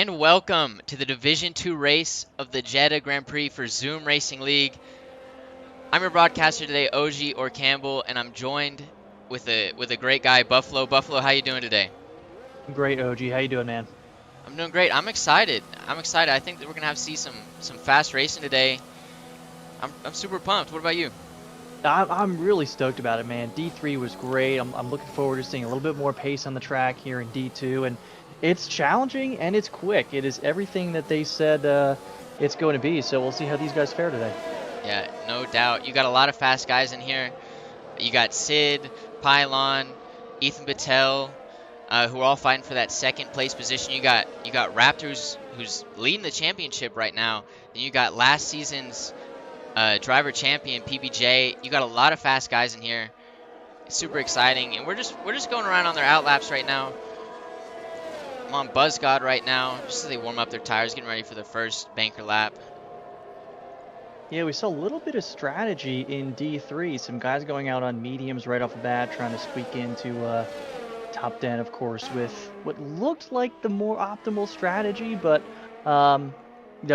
and welcome to the Division 2 race of the Jeddah Grand Prix for Zoom Racing League. I'm your broadcaster today, OG or Campbell, and I'm joined with a great guy, Buffalo. Buffalo, how you doing today? Great, OG. How you doing, man? I'm doing great. I'm excited. I think that we're gonna have to see some fast racing today. I'm super pumped. What about you? I'm really stoked about it, man. D3 was great. I'm looking forward to seeing a little bit more pace on the track here in D2, and it's challenging and it's quick. It is everything that they said it's going to be. So we'll see how these guys fare today. Yeah, no doubt. You got a lot of fast guys in here. You got Sid, Pylon, Ethan Patel, who are all fighting for that second place position. You got Raptors, who's leading the championship right now. Then you got last season's driver champion PBJ. You got a lot of fast guys in here. It's super exciting, and we're just going around on their outlaps right now. I'm on BuzzGod right now, just as they warm up their tires, getting ready for the first banker lap. Yeah, we saw a little bit of strategy in D3. Some guys going out on mediums right off the bat, trying to squeak into top 10, of course, with what looked like the more optimal strategy, but no,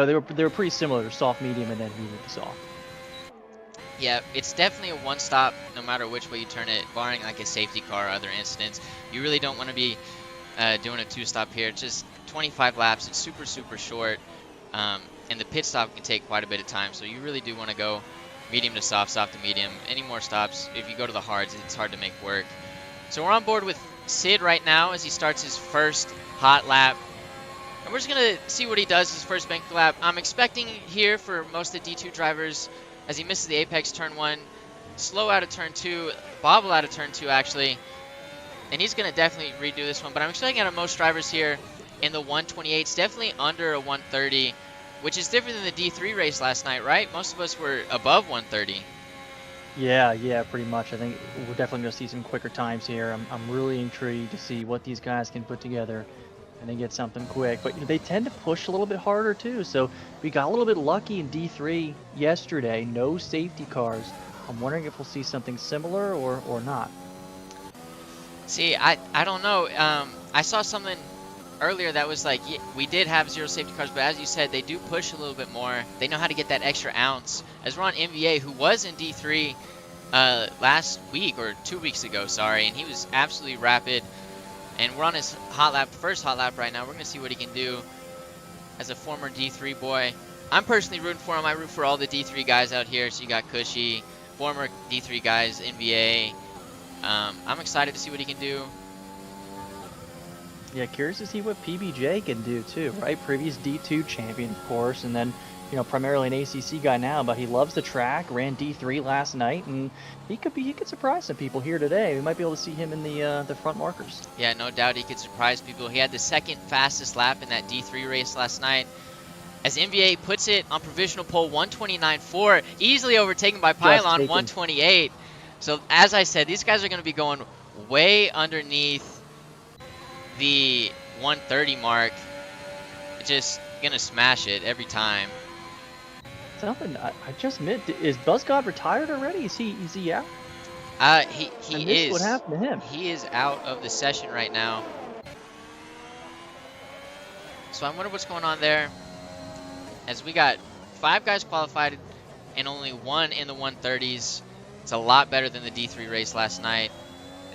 they were pretty similar, soft, medium, and then medium to soft. Yeah, it's definitely a one-stop, no matter which way you turn it, barring like a safety car or other incidents. You really don't want to be doing a two-stop here. It's just 25 laps. It's super, super short, and the pit stop can take quite a bit of time. So you really do want to go medium to soft, soft to medium. Any more stops, if you go to the hards, it's hard to make work. So we're on board with Sid right now as he starts his first hot lap. And we're just going to see what he does his first banker lap. I'm expecting here for most of the D2 drivers, as he misses the apex turn 1, slow out of turn 2, bobble out of turn 2 actually, and he's going to definitely redo this one. But I'm expecting out of most drivers here in the 128s, definitely under a 130, which is different than the D3 race last night, right? Most of us were above 130. Yeah, pretty much. I think we're definitely going to see some quicker times here. I'm really intrigued to see what these guys can put together and then get something quick. But they tend to push a little bit harder too. So we got a little bit lucky in D3 yesterday. No safety cars. I'm wondering if we'll see something similar or not. See, I don't know. I saw something earlier that was like, yeah, we did have 0 safety cars, but as you said, they do push a little bit more. They know how to get that extra ounce. As we're on MVA, who was in D3 last week, or 2 weeks ago, sorry, and he was absolutely rapid. And we're on his hot lap, first hot lap right now. We're going to see what he can do as a former D3 boy. I'm personally rooting for him. I root for all the D3 guys out here. So you got Cushy, former D3 guys, NBA. I'm excited to see what he can do. Yeah, curious to see what PBJ can do too, right? Previous D2 champion, of course, and then primarily an ACC guy now, but he loves the track. Ran D3 last night, and he could surprise some people here today. We might be able to see him in the front markers. Yeah, no doubt he could surprise people. He had the second fastest lap in that D3 race last night. As NBA puts it on provisional pole 129.4, easily overtaken by Pylon 128. So as I said, these guys are going to be going way underneath the 130 mark. Just going to smash it every time. Something I just missed. Is BuzzGod retired already? Is he out? He is. What happened to him? He is out of the session right now. So I wonder what's going on there. As we got 5 guys qualified and only 1 in the 130s. It's a lot better than the D3 race last night.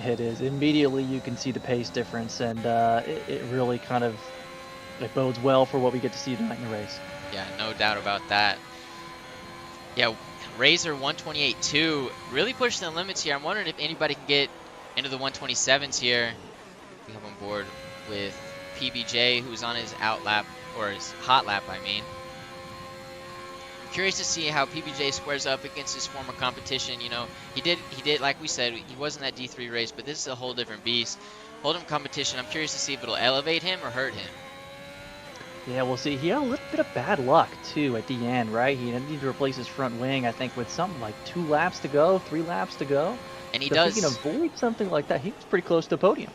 It is. Immediately you can see the pace difference, and it really kind of bodes well for what we get to see tonight in the race. Yeah, no doubt about that. Yeah, Razor 128.2 really pushed the limits here. I'm wondering if anybody can get into the 127s here. We have on board with PBJ, who's on his out lap, or his hot lap, I mean. Curious to see how PBJ squares up against his former competition. He did, like we said, he was in that D3 race, but this is a whole different beast. Hold'em competition, I'm curious to see if it'll elevate him or hurt him. Yeah, we'll see. He had a little bit of bad luck, too, at the end, right? He needed to replace his front wing, I think, with something like 2 laps to go, 3 laps to go. And he so does. If he can avoid something like that, he was pretty close to the podium.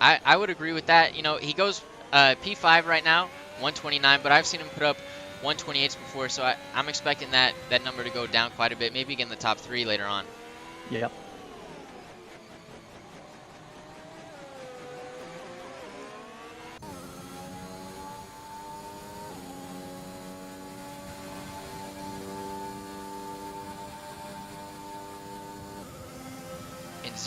I would agree with that. He goes P5 right now, 129, but I've seen him put up 128s before, so I'm expecting that number to go down quite a bit, maybe get in the top 3 later on. Yep.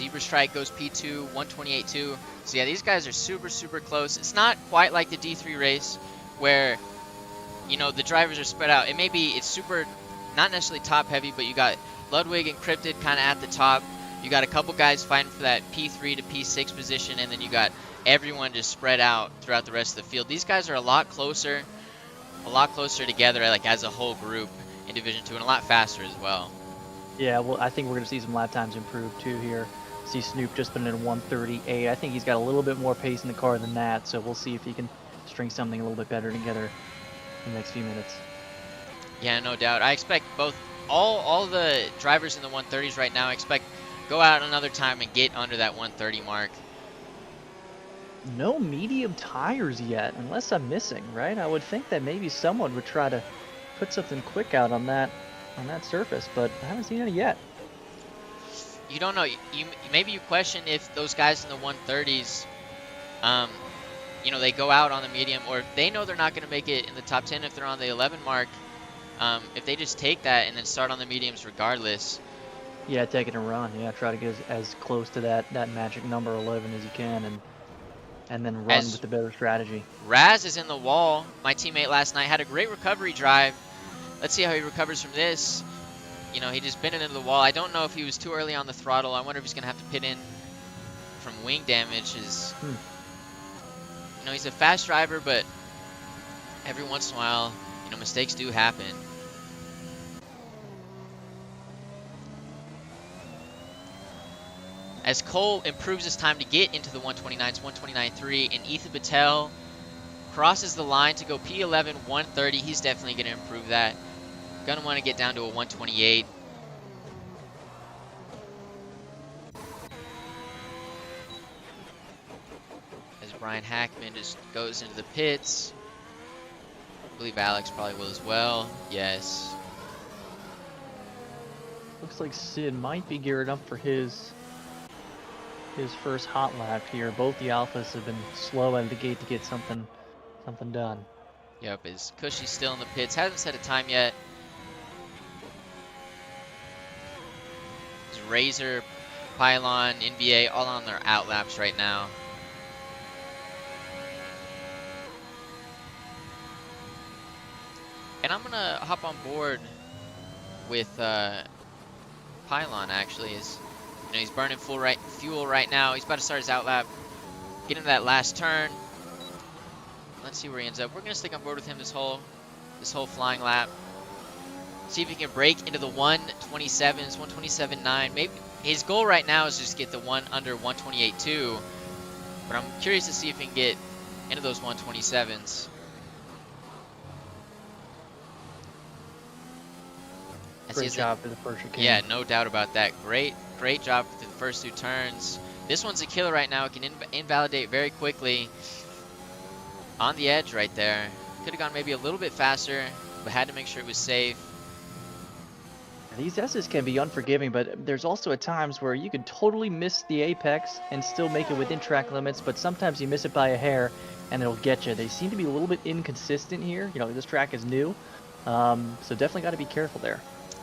Zebra Strike goes P2, 128.2. So yeah, these guys are super close. It's not quite like the D3 race where, you know, the drivers are spread out. It's super, not necessarily top heavy, but you got Ludwig and Cryptid kind of at the top. You got a couple guys fighting for that P3 to P6 position, and then you got everyone just spread out throughout the rest of the field. These guys are a lot closer together, like as a whole group in Division 2, and a lot faster as well. Yeah, well, I think we're going to see some lap times improve too here. See Snoop just been in 1:38. I think he's got a little bit more pace in the car than that, so we'll see if he can string something a little bit better together in the next few minutes. Yeah, no doubt. I expect all the drivers in the 130s right now, I expect go out another time and get under that 130 mark. No medium tires yet, unless I'm missing, right? I would think that maybe someone would try to put something quick out on that surface, but I haven't seen any yet. You don't know. Maybe you question if those guys in the 130s, you know, they go out on the medium, or if they know they're not going to make it in the top 10 if they're on the 11 mark. If they just take that and then start on the mediums regardless. Yeah, take it and run. Yeah, try to get as close to that magic number 11 as you can, and then run with the better strategy. Raz is in the wall. My teammate last night had a great recovery drive. Let's see how he recovers from this. You know, he just bent it into the wall. I don't know if he was too early on the throttle. I wonder if he's going to have to pit in from wing damage. You know, he's a fast driver, but every once in a while, you know, mistakes do happen. As Cole improves his time to get into the 129s, 129.3, and Ethan Patel crosses the line to go P11, 130. He's definitely going to improve that. Gonna want to get down to a 128. As Brian Hackman just goes into the pits. I believe Alex probably will as well. Yes. Looks like Sid might be geared up for his first hot lap here. Both the Alphas have been slow out of the gate to get something done. Yep, is Cushy's still in the pits. Hasn't set a time yet. Razor, Pylon, NBA, all on their out laps right now. And I'm gonna hop on board with Pylon. Actually, you know, he's burning fuel right now. He's about to start his out lap, get into that last turn. Let's see where he ends up. We're gonna stick on board with him this whole flying lap. See if he can break into the 127s, 127.9. Maybe his goal right now is just get the one under 128.2. But I'm curious to see if he can get into those 127s. Great job for the first chicane. Yeah, no doubt about that. Great job for the first two turns. This one's a killer right now. It can invalidate very quickly. On the edge right there. Could have gone maybe a little bit faster, but had to make sure it was safe. These S's can be unforgiving, but there's also at times where you could totally miss the apex and still make it within track limits, but sometimes you miss it by a hair and it'll get you. They seem to be a little bit inconsistent here. You know, this track is new, so definitely got to be careful there.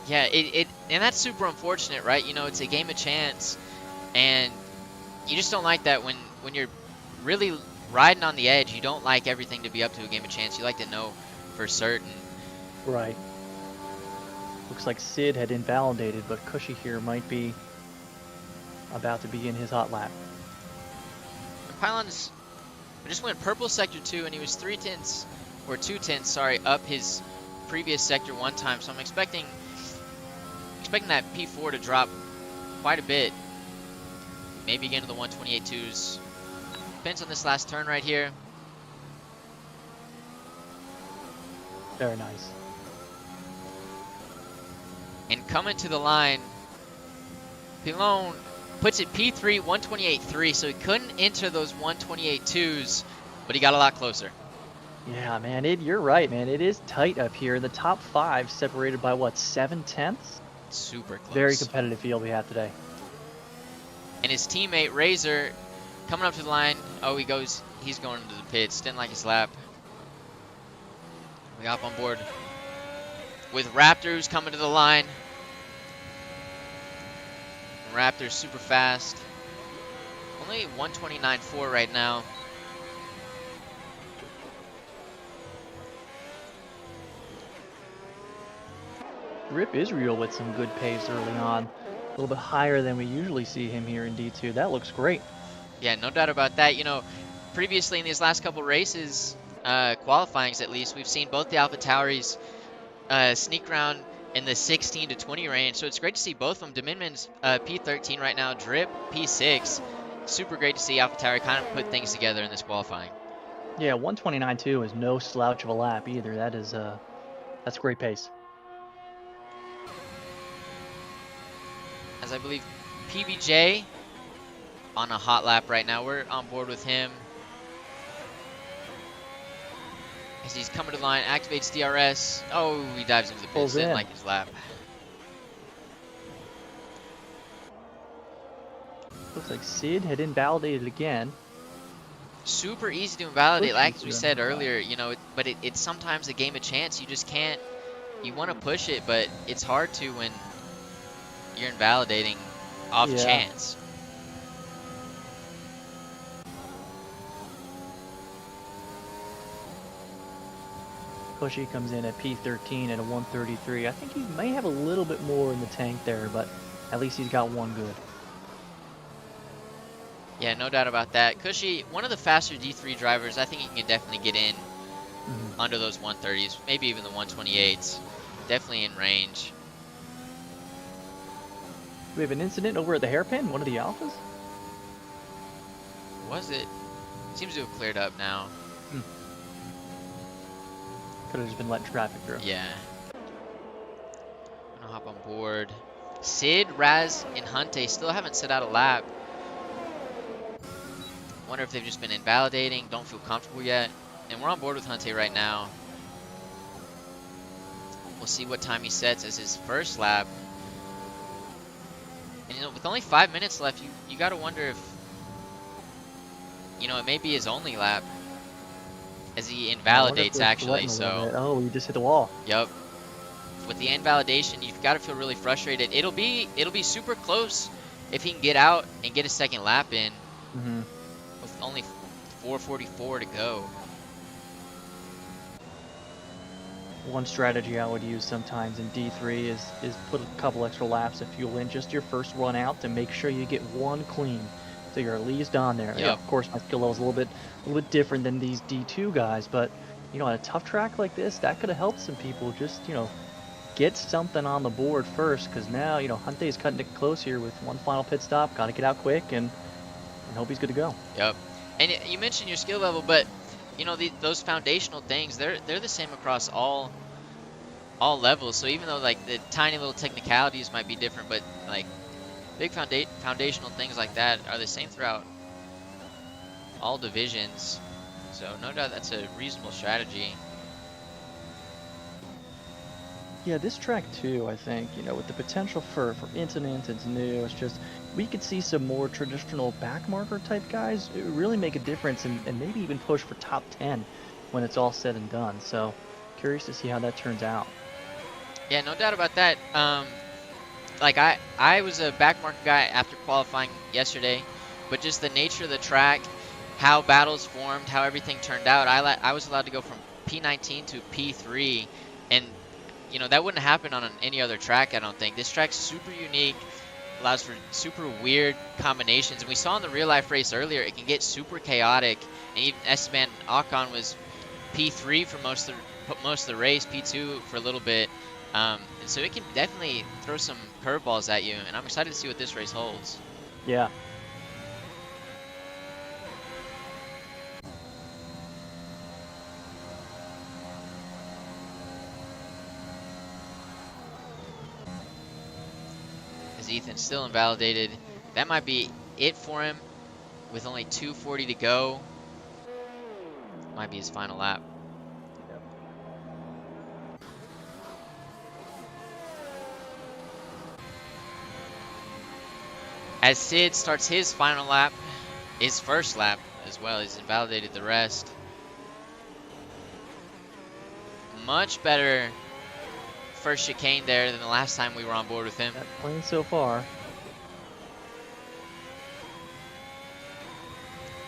Yeah, and that's super unfortunate, right? You know, it's a game of chance, and you just don't like that when you're really riding on the edge. You don't like everything to be up to a game of chance. You like to know for certain. Right. Looks like Sid had invalidated, but Cushy here might be about to begin his hot lap. Pylon's just went purple sector 2, and he was 2 tenths, sorry, up his previous sector one time. So I'm expecting that P4 to drop quite a bit. Maybe get into the 128.2s. Depends on this last turn right here. Very nice. And coming to the line, Pilon puts it P3, 128.3, so he couldn't enter those 128.2s, but he got a lot closer. Yeah, man, you're right, man. It is tight up here. The top 5 separated by, what, 7 tenths? Super close. Very competitive field we have today. And his teammate, Razor, coming up to the line. Oh, he's going into the pits. Didn't like his lap. We hop on board with Raptors coming to the line. Raptors super fast. Only 129.4 right now. Rip Israel with some good pace early on. A little bit higher than we usually see him here in D2. That looks great. Yeah, no doubt about that. You know, previously in these last couple races, qualifyings at least, we've seen both the AlphaTauris sneak around in the 16 to 20 range. So it's great to see both of them. Dominion's P13 right now, Drip P6. Super great to see AlphaTauri kind of put things together in this qualifying. Yeah, 129.2 is no slouch of a lap either. That's great pace. As I believe PBJ on a hot lap right now. We're on board with him. As he's coming to the line, activates DRS. Oh, he dives into the pits. Didn't like his lap. Looks like Sid had invalidated again. Super easy to invalidate, like as we said earlier, you know, but it's sometimes a game of chance. You just can't, you want to push it, but it's hard to when you're invalidating off chance. Cushy comes in at P13 at a 133. I think he may have a little bit more in the tank there, but at least he's got one good. Yeah, no doubt about that. Cushy, one of the faster D3 drivers. I think he can definitely get in under those 130s, maybe even the 128s. Definitely in range. We have an incident over at the hairpin, one of the Alphas? Was it? Seems to have cleared up now. Could have just been letting traffic through. Yeah. Gonna hop on board. Sid, Raz, and Hunte still haven't set out a lap. Wonder if they've just been invalidating, don't feel comfortable yet. And we're on board with Hunte right now. We'll see what time he sets as his first lap. And you know, with only 5 minutes left, you gotta wonder if, you know, it may be his only lap. As he invalidates, actually, so. Oh, you just hit the wall. Yep. With the invalidation, you've got to feel really frustrated. It'll be super close if he can get out and get a second lap in. With only 4:44 to go. One strategy I would use sometimes in D3 is put a couple extra laps of fuel in just your first run out to make sure you get one clean. So you're at least on there. Yep. Yeah, of course, my skill level is a little bit different than these D2 guys, but you know, on a tough track like this, that could have helped some people just, you know, get something on the board first, because now, you know, Hunte's cutting it close here with one final pit stop. Got to get out quick and hope he's good to go. Yep. And you mentioned your skill level, but you know, those foundational things, they're the same across all levels. So even though like the tiny little technicalities might be different, but like big foundational things like that are the same throughout all divisions. So no doubt that's a reasonable strategy. Yeah, this track too, I think, you know, with the potential for incidents, it's new. It's just, we could see some more traditional backmarker type guys really make a difference and maybe even push for top 10 when it's all said and done. So curious to see how that turns out. Yeah, no doubt about that. Like I was a backmarker guy after qualifying yesterday, but just the nature of the track, how battles formed, how everything turned out, I was allowed to go from P19 to P3, and you know, that wouldn't happen on any other track, I don't think. This track's super unique, allows for super weird combinations, and we saw in the real life race earlier, it can get super chaotic, and even Esteban Ocon was P3 for most of the race, P2 for a little bit. And so it can definitely throw some curveballs at you, and I'm excited to see what this race holds. Yeah. As Ethan's still invalidated, that might be it for him with only 2:40 to go. Might be his final lap. As Sid starts his final lap, his first lap as well, he's invalidated the rest. Much better first chicane there than the last time we were on board with him. That plane so far.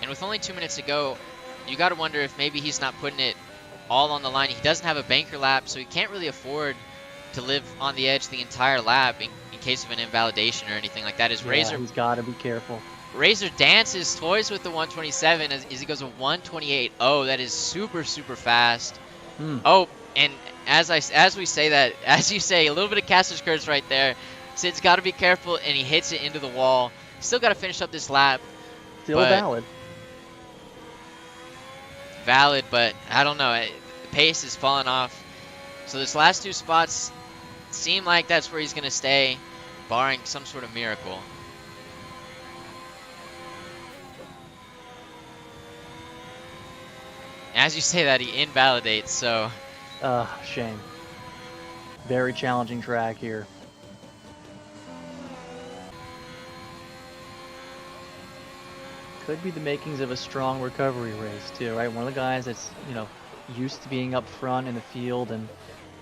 And with only 2 minutes to go, you got to wonder if maybe he's not putting it all on the line. He doesn't have a banker lap, so he can't really afford to live on the edge the entire lap in case of an invalidation or anything like that. He's got to be careful. Razor dances, toys with the 127 as he goes a 128. Oh, that is super, super fast. Oh, and as we say that, as you say, a little bit of caster's curse right there. Sid's got to be careful, and he hits it into the wall. Still got to finish up this lap. Still valid. Valid, but I don't know. The pace is falling off. So this last 2 spots seem like that's where he's going to stay, barring some sort of miracle. As you say that, he invalidates, so... shame. Very challenging track here. Could be the makings of a strong recovery race, too, right? One of the guys that's, used to being up front in the field, and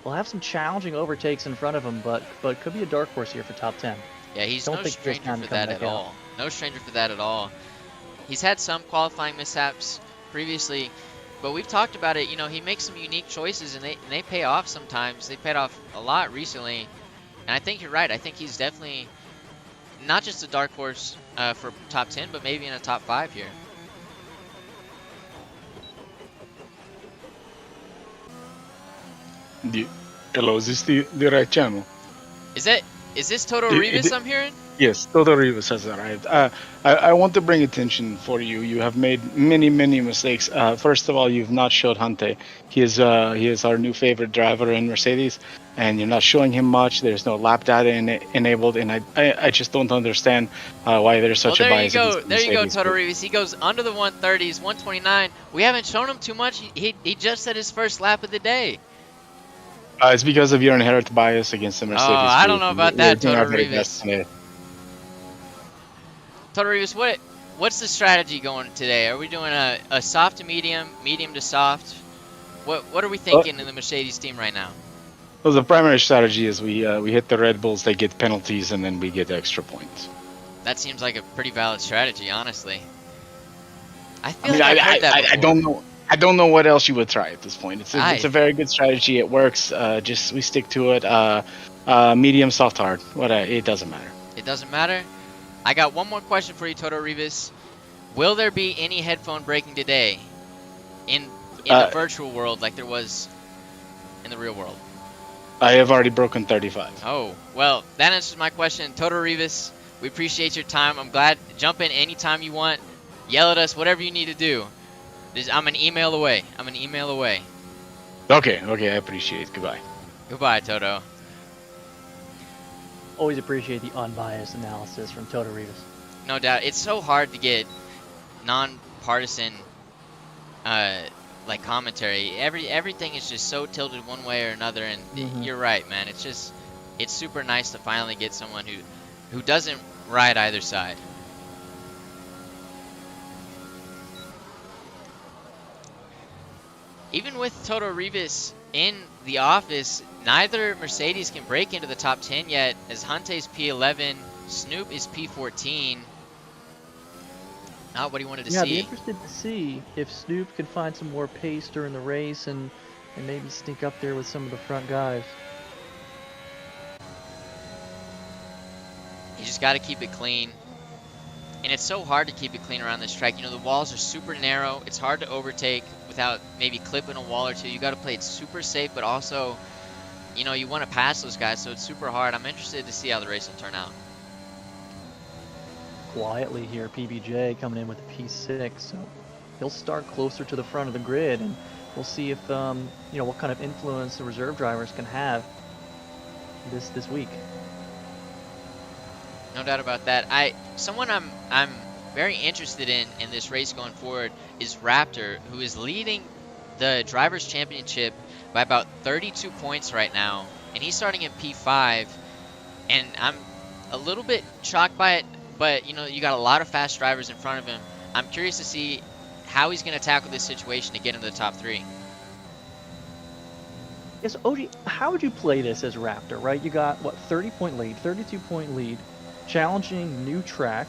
will have some challenging overtakes in front of him, but could be a dark horse here for top 10. Yeah, he's no stranger for that at all. No stranger for that at all. He's had some qualifying mishaps previously, but we've talked about it. He makes some unique choices, and they pay off sometimes. They paid off a lot recently, and I think you're right. I think he's definitely not just a dark horse for top 10, but maybe in a top 5 here. Hello, is this the right channel? Is this Toto Rivas I'm hearing? Yes, Toto Rivas has arrived. I want to bring attention for you. You have made many mistakes. First of all, you've not showed Hante. He is our new favorite driver in Mercedes, and you're not showing him much. There's no lap data enabled, and I just don't understand why there's such a bias. There you go, Toto Rivas. He goes under the 130s, 129. We haven't shown him too much. He just said his first lap of the day. It's because of your inherent bias against the Mercedes. Oh, I don't know about that, Toto Rivas. Toto Rivas, what's the strategy going today? Are we doing a soft to medium, medium to soft? What are we thinking in the Mercedes team right now? Well, the primary strategy is we hit the Red Bulls, they get penalties, and then we get extra points. That seems like a pretty valid strategy, honestly. I don't know. I don't know what else you would try at this point. It's a very good strategy. It works. Just we stick to it. Medium, soft, hard. It doesn't matter. It doesn't matter. I got one more question for you, Toto Rivas. Will there be any headphone breaking today in the virtual world like there was in the real world? I have already broken 35. Oh, well, that answers my question. Toto Rivas, we appreciate your time. I'm glad. Jump in anytime you want. Yell at us, whatever you need to do. I'm an email away. Okay, I appreciate it. Goodbye. Goodbye, Toto. Always appreciate the unbiased analysis from Toto Rivas. No doubt. It's so hard to get non-partisan commentary. Everything is just so tilted one way or another, and you're right, man. It's super nice to finally get someone who doesn't ride either side. Even with Toto Rivas in the office, neither Mercedes can break into the top 10 yet, as Hante's P11, Snoop is P14. Not what he wanted to see. Yeah, I'd be interested to see if Snoop could find some more pace during the race and maybe sneak up there with some of the front guys. You just got to keep it clean. And it's so hard to keep it clean around this track. The walls are super narrow. It's hard to overtake without maybe clipping a wall or two. You got to play it super safe, but also, you want to pass those guys, so it's super hard. I'm interested to see how the race will turn out. Quietly here, PBJ coming in with a P6, so he'll start closer to the front of the grid, and we'll see if what kind of influence the reserve drivers can have this week. No doubt about that. Someone I'm very interested in this race going forward is Raptor, who is leading the Drivers' Championship by about 32 points right now, and he's starting in P5, and I'm a little bit shocked by it, but you got a lot of fast drivers in front of him. I'm curious to see how he's going to tackle this situation to get into the top 3. Yes, OG, how would you play this as Raptor, right? You got, 30-point lead, 32-point lead, challenging new track,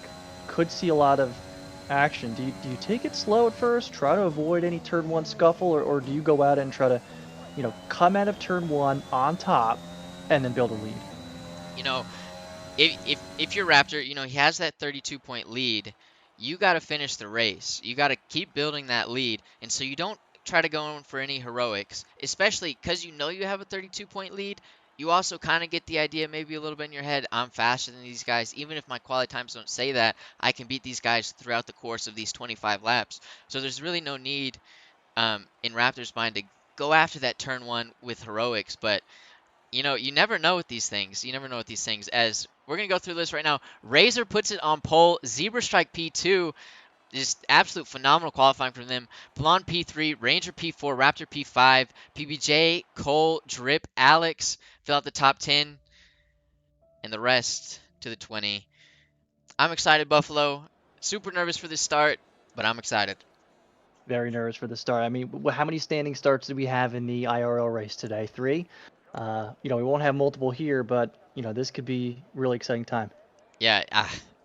could see a lot of action, do you take it slow at first, try to avoid any turn 1 scuffle, or do you go at it and try to, come out of turn 1 on top and then build a lead? You know, if you're Raptor, he has that 32-point lead. You got to finish the race. You got to keep building that lead, and so you don't try to go in for any heroics, especially because you have a 32-point lead. You also kind of get the idea maybe a little bit in your head, I'm faster than these guys. Even if my quality times don't say that, I can beat these guys throughout the course of these 25 laps. So there's really no need in Raptor's mind to go after that turn 1 with heroics. But, you never know with these things. As we're going to go through this right now. Razor puts it on pole. Zebra Strike P2. Just absolute phenomenal qualifying from them. Blonde P3, Ranger P4, Raptor P5, PBJ, Cole, Drip, Alex fill out the top 10, and the rest to the 20. I'm excited, Buffalo. Super nervous for this start, but I'm excited. Very nervous for the start. I mean, how many standing starts do we have in the IRL race today? 3? We won't have multiple here, but, this could be really exciting time. Yeah,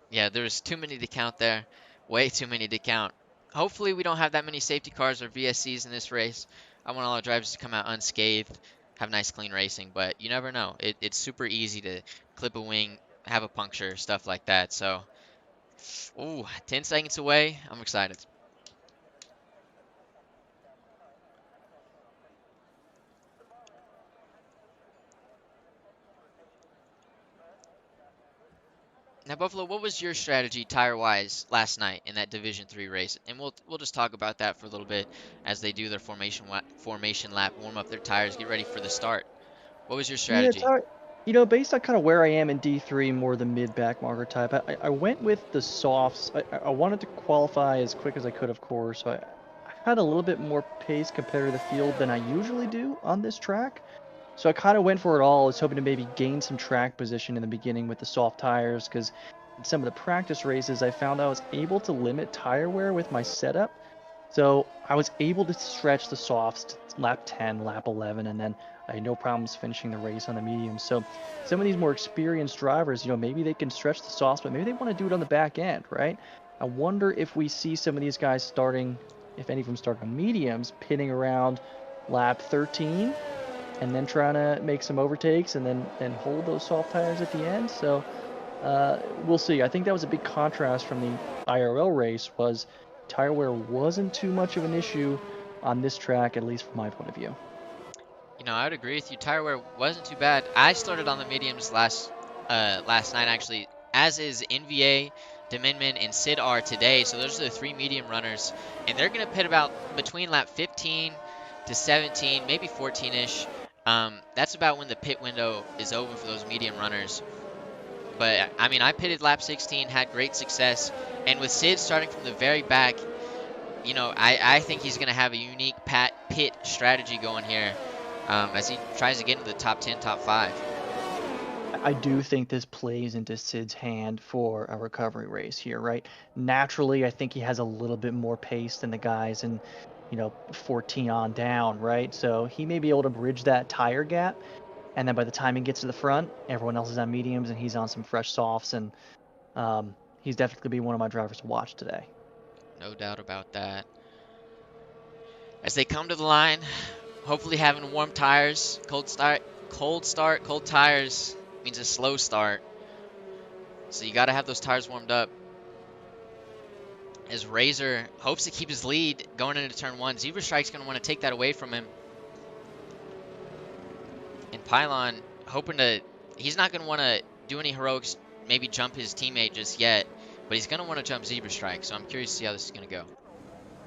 there's too many to count there. Way too many to count. Hopefully we don't have that many safety cars or VSCs in this race. I want all our drivers to come out unscathed, have nice clean racing, but you never know. It's super easy to clip a wing, have a puncture, stuff like that. So, 10 seconds away. I'm excited. Now, Buffalo, what was your strategy tire-wise last night in that Division 3 race? And we'll just talk about that for a little bit as they do their formation lap, warm up their tires, get ready for the start. What was your strategy? Yeah, based on kind of where I am in D3, more the mid-back marker type, I went with the softs. I wanted to qualify as quick as I could, of course. So I had a little bit more pace compared to the field than I usually do on this track. So I kind of went for it all. I was hoping to maybe gain some track position in the beginning with the soft tires, because in some of the practice races, I found I was able to limit tire wear with my setup. So I was able to stretch the softs to lap 10, lap 11, and then I had no problems finishing the race on the mediums. So some of these more experienced drivers, maybe they can stretch the softs, but maybe they want to do it on the back end, right? I wonder if we see some of these guys starting, if any of them start on mediums, pitting around lap 13, and then trying to make some overtakes and then hold those soft tires at the end. So we'll see. I think that was a big contrast from the IRL race, was tire wear wasn't too much of an issue on this track, at least from my point of view. I would agree with you. Tire wear wasn't too bad. I started on the mediums last night, actually, as is NVA, Deminman, and Sid are today. So those are the 3 medium runners, and they're going to pit about between lap 15 to 17, maybe 14-ish. That's about when the pit window is open for those medium runners. But, I mean, I pitted lap 16, had great success. And with Sid starting from the very back, I think he's going to have a unique pit strategy going here as he tries to get into the top 10, top 5. I do think this plays into Sid's hand for a recovery race here, right? Naturally, I think he has a little bit more pace than the guys in 14 on down, right? So he may be able to bridge that tire gap, and then by the time he gets to the front, everyone else is on mediums and he's on some fresh softs, and he's definitely going to be one of my drivers to watch today. No doubt about that. As they come to the line, hopefully having warm tires, cold tires means a slow start. So you got to have those tires warmed up. As Razor hopes to keep his lead going into turn 1. Zebra Strike's going to want to take that away from him. And Pylon he's not going to want to do any heroics, maybe jump his teammate just yet, but he's going to want to jump Zebra Strike. So I'm curious to see how this is going to go.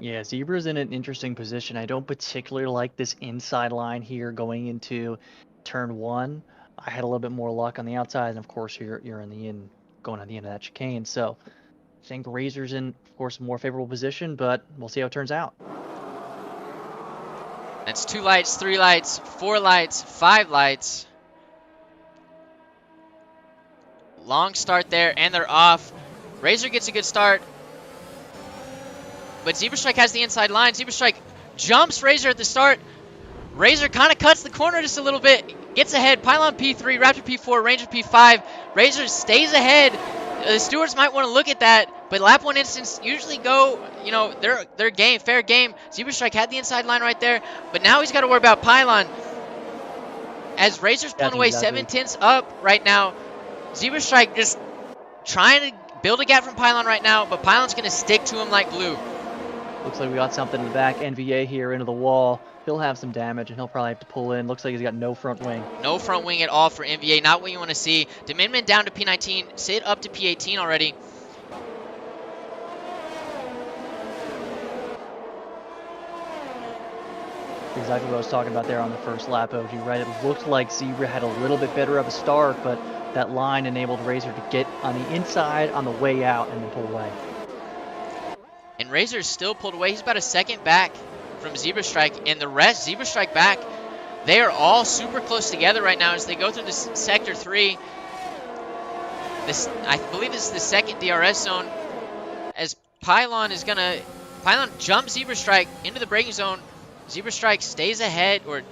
Yeah, Zebra's in an interesting position. I don't particularly like this inside line here going into turn 1. I had a little bit more luck on the outside, and of course you're in the end, going on the end of that chicane. So I think Razor's in, of course, a more favorable position, but we'll see how it turns out. That's 2 lights, 3 lights, 4 lights, 5 lights. Long start there, and they're off. Razor gets a good start, but Zebra Strike has the inside line. Zebra Strike jumps Razor at the start. Razor kind of cuts the corner just a little bit, gets ahead. Pylon P3, Raptor P4, Ranger P5. Razor stays ahead. The stewards might want to look at that. But lap 1 instants usually go, you know, they're game, fair game. Zebra Strike had the inside line right there, but now he's got to worry about Pylon. As Razor's pulling away 7/10 up right now, Zebra Strike just trying to build a gap from Pylon right now, but Pylon's going to stick to him like glue. Looks like we got something in the back. NVA here into the wall. He'll have some damage, and he'll probably have to pull in. Looks like he's got no front wing. No front wing at all for NVA. Not what you want to see. Dominion down to P19. Sid up to P18 already. Exactly what I was talking about there on the first lap, OG, right? It looked like Zebra had a little bit better of a start, but that line enabled Razor to get on the inside on the way out and then pull away. And Razor still pulled away. He's about a second back from Zebra Strike, and the rest, Zebra Strike back, they are all super close together right now as they go through this Sector 3. I believe this is the second DRS zone, as Pylon jumps Zebra Strike into the braking zone. Zebra Strike stays ahead of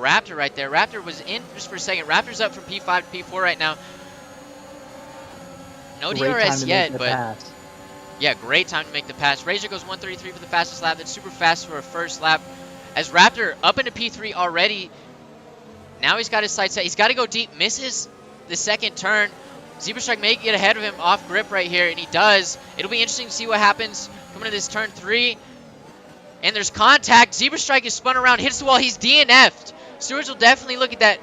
Raptor right there. Raptor was in just for a second. Raptor's up from P5 to P4 right now. No DRS yet, but yeah, great time to make the pass. Razor goes 133 for the fastest lap. That's super fast for a first lap. As Raptor up into P3 already. Now he's got his sights set. He's got to go deep. Misses the second turn. Zebra Strike may get ahead of him off grip right here, and he does. It'll be interesting to see what happens coming to this turn 3. And there's contact. Zebra Strike is spun around, hits the wall. He's DNF'd. Stewards will definitely look at that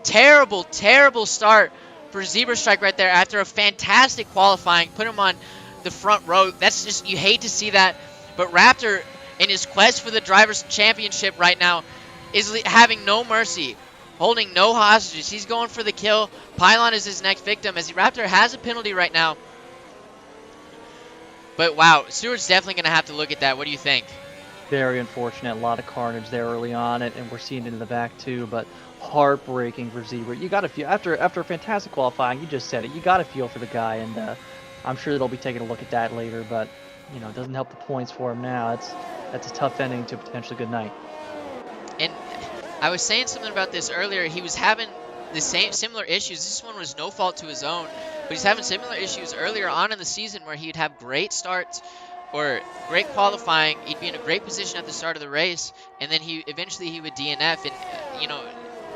terrible, terrible start for Zebra Strike right there after a fantastic qualifying. Put him on the front row. That's just, you hate to see that. But Raptor, in his quest for the Drivers' Championship right now, is having no mercy, holding no hostages. He's going for the kill. Pylon is his next victim, as Raptor has a penalty right now. But wow, Stewart's definitely going to have to look at that. What do you think? Very unfortunate. A lot of carnage there early on, and we're seeing it in the back too. But heartbreaking for Zebra. You got to feel after a fantastic qualifying. You just said it. You got to feel for the guy, and I'm sure they'll be taking a look at that later. But you know, it doesn't help the points for him now. That's a tough ending to a potentially good night. And I was saying something about this earlier. He was having the similar issues. This one was no fault to his own, but he's having similar issues earlier on in the season where he'd have great starts or great qualifying. He'd be in a great position at the start of the race, and then eventually he would DNF. And you know,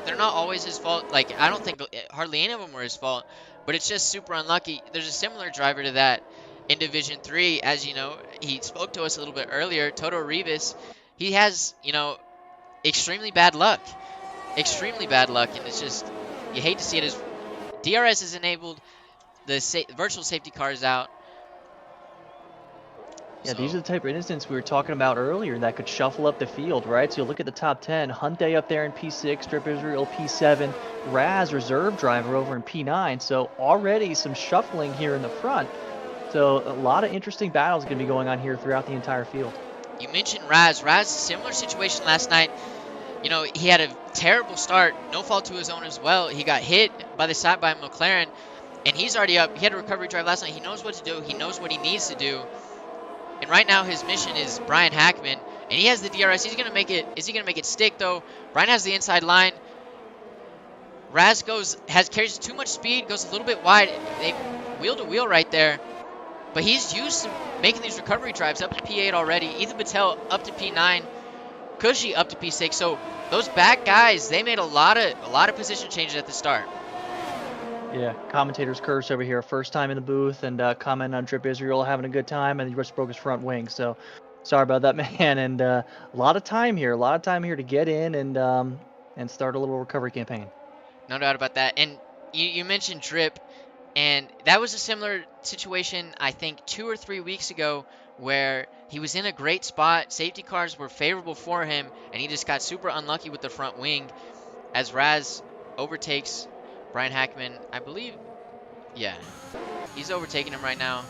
they're not always his fault. Like, I don't think hardly any of them were his fault, but it's just super unlucky. There's a similar driver to that in Division 3, as you know. He spoke to us a little bit earlier. Toto Rivas. He has, you know, extremely bad luck, and it's just, you hate to see it. As DRS is enabled, the virtual safety car is out. Yeah, these are the type of incidents we were talking about earlier that could shuffle up the field, right? So you look at the top 10, Hunte up there in P6, Strip Israel P7, Raz reserve driver over in P9. So already some shuffling here in the front. So a lot of interesting battles going to be going on here throughout the entire field. You mentioned Raz. Raz, similar situation last night. You know, he had a terrible start, no fault to his own as well. He got hit by the side by McLaren, and he's already up. He had a recovery drive last night. He knows what to do. He knows what he needs to do. And right now his mission is Brian Hackman, and he has the DRS. He's going to make it. Is he going to make it stick, though? Brian has the inside line. Raz carries too much speed, goes a little bit wide. They wheel to wheel right there. But he's used to making these recovery drives up to P8 already. Ethan Patel up to P9. Cushy up to P6. So those back guys, they made a lot of position changes at the start. Yeah, commentator's curse over here. First time in the booth, and comment on Trip Israel having a good time, and he just broke his front wing. So sorry about that, man. And a lot of time here to get in and start a little recovery campaign. No doubt about that. And you mentioned Drip, and that was a similar situation, I think, 2 or 3 weeks ago, where he was in a great spot. Safety cars were favorable for him, and he just got super unlucky with the front wing as Raz overtakes Brian Hackman, I believe. Yeah, he's overtaking him right now.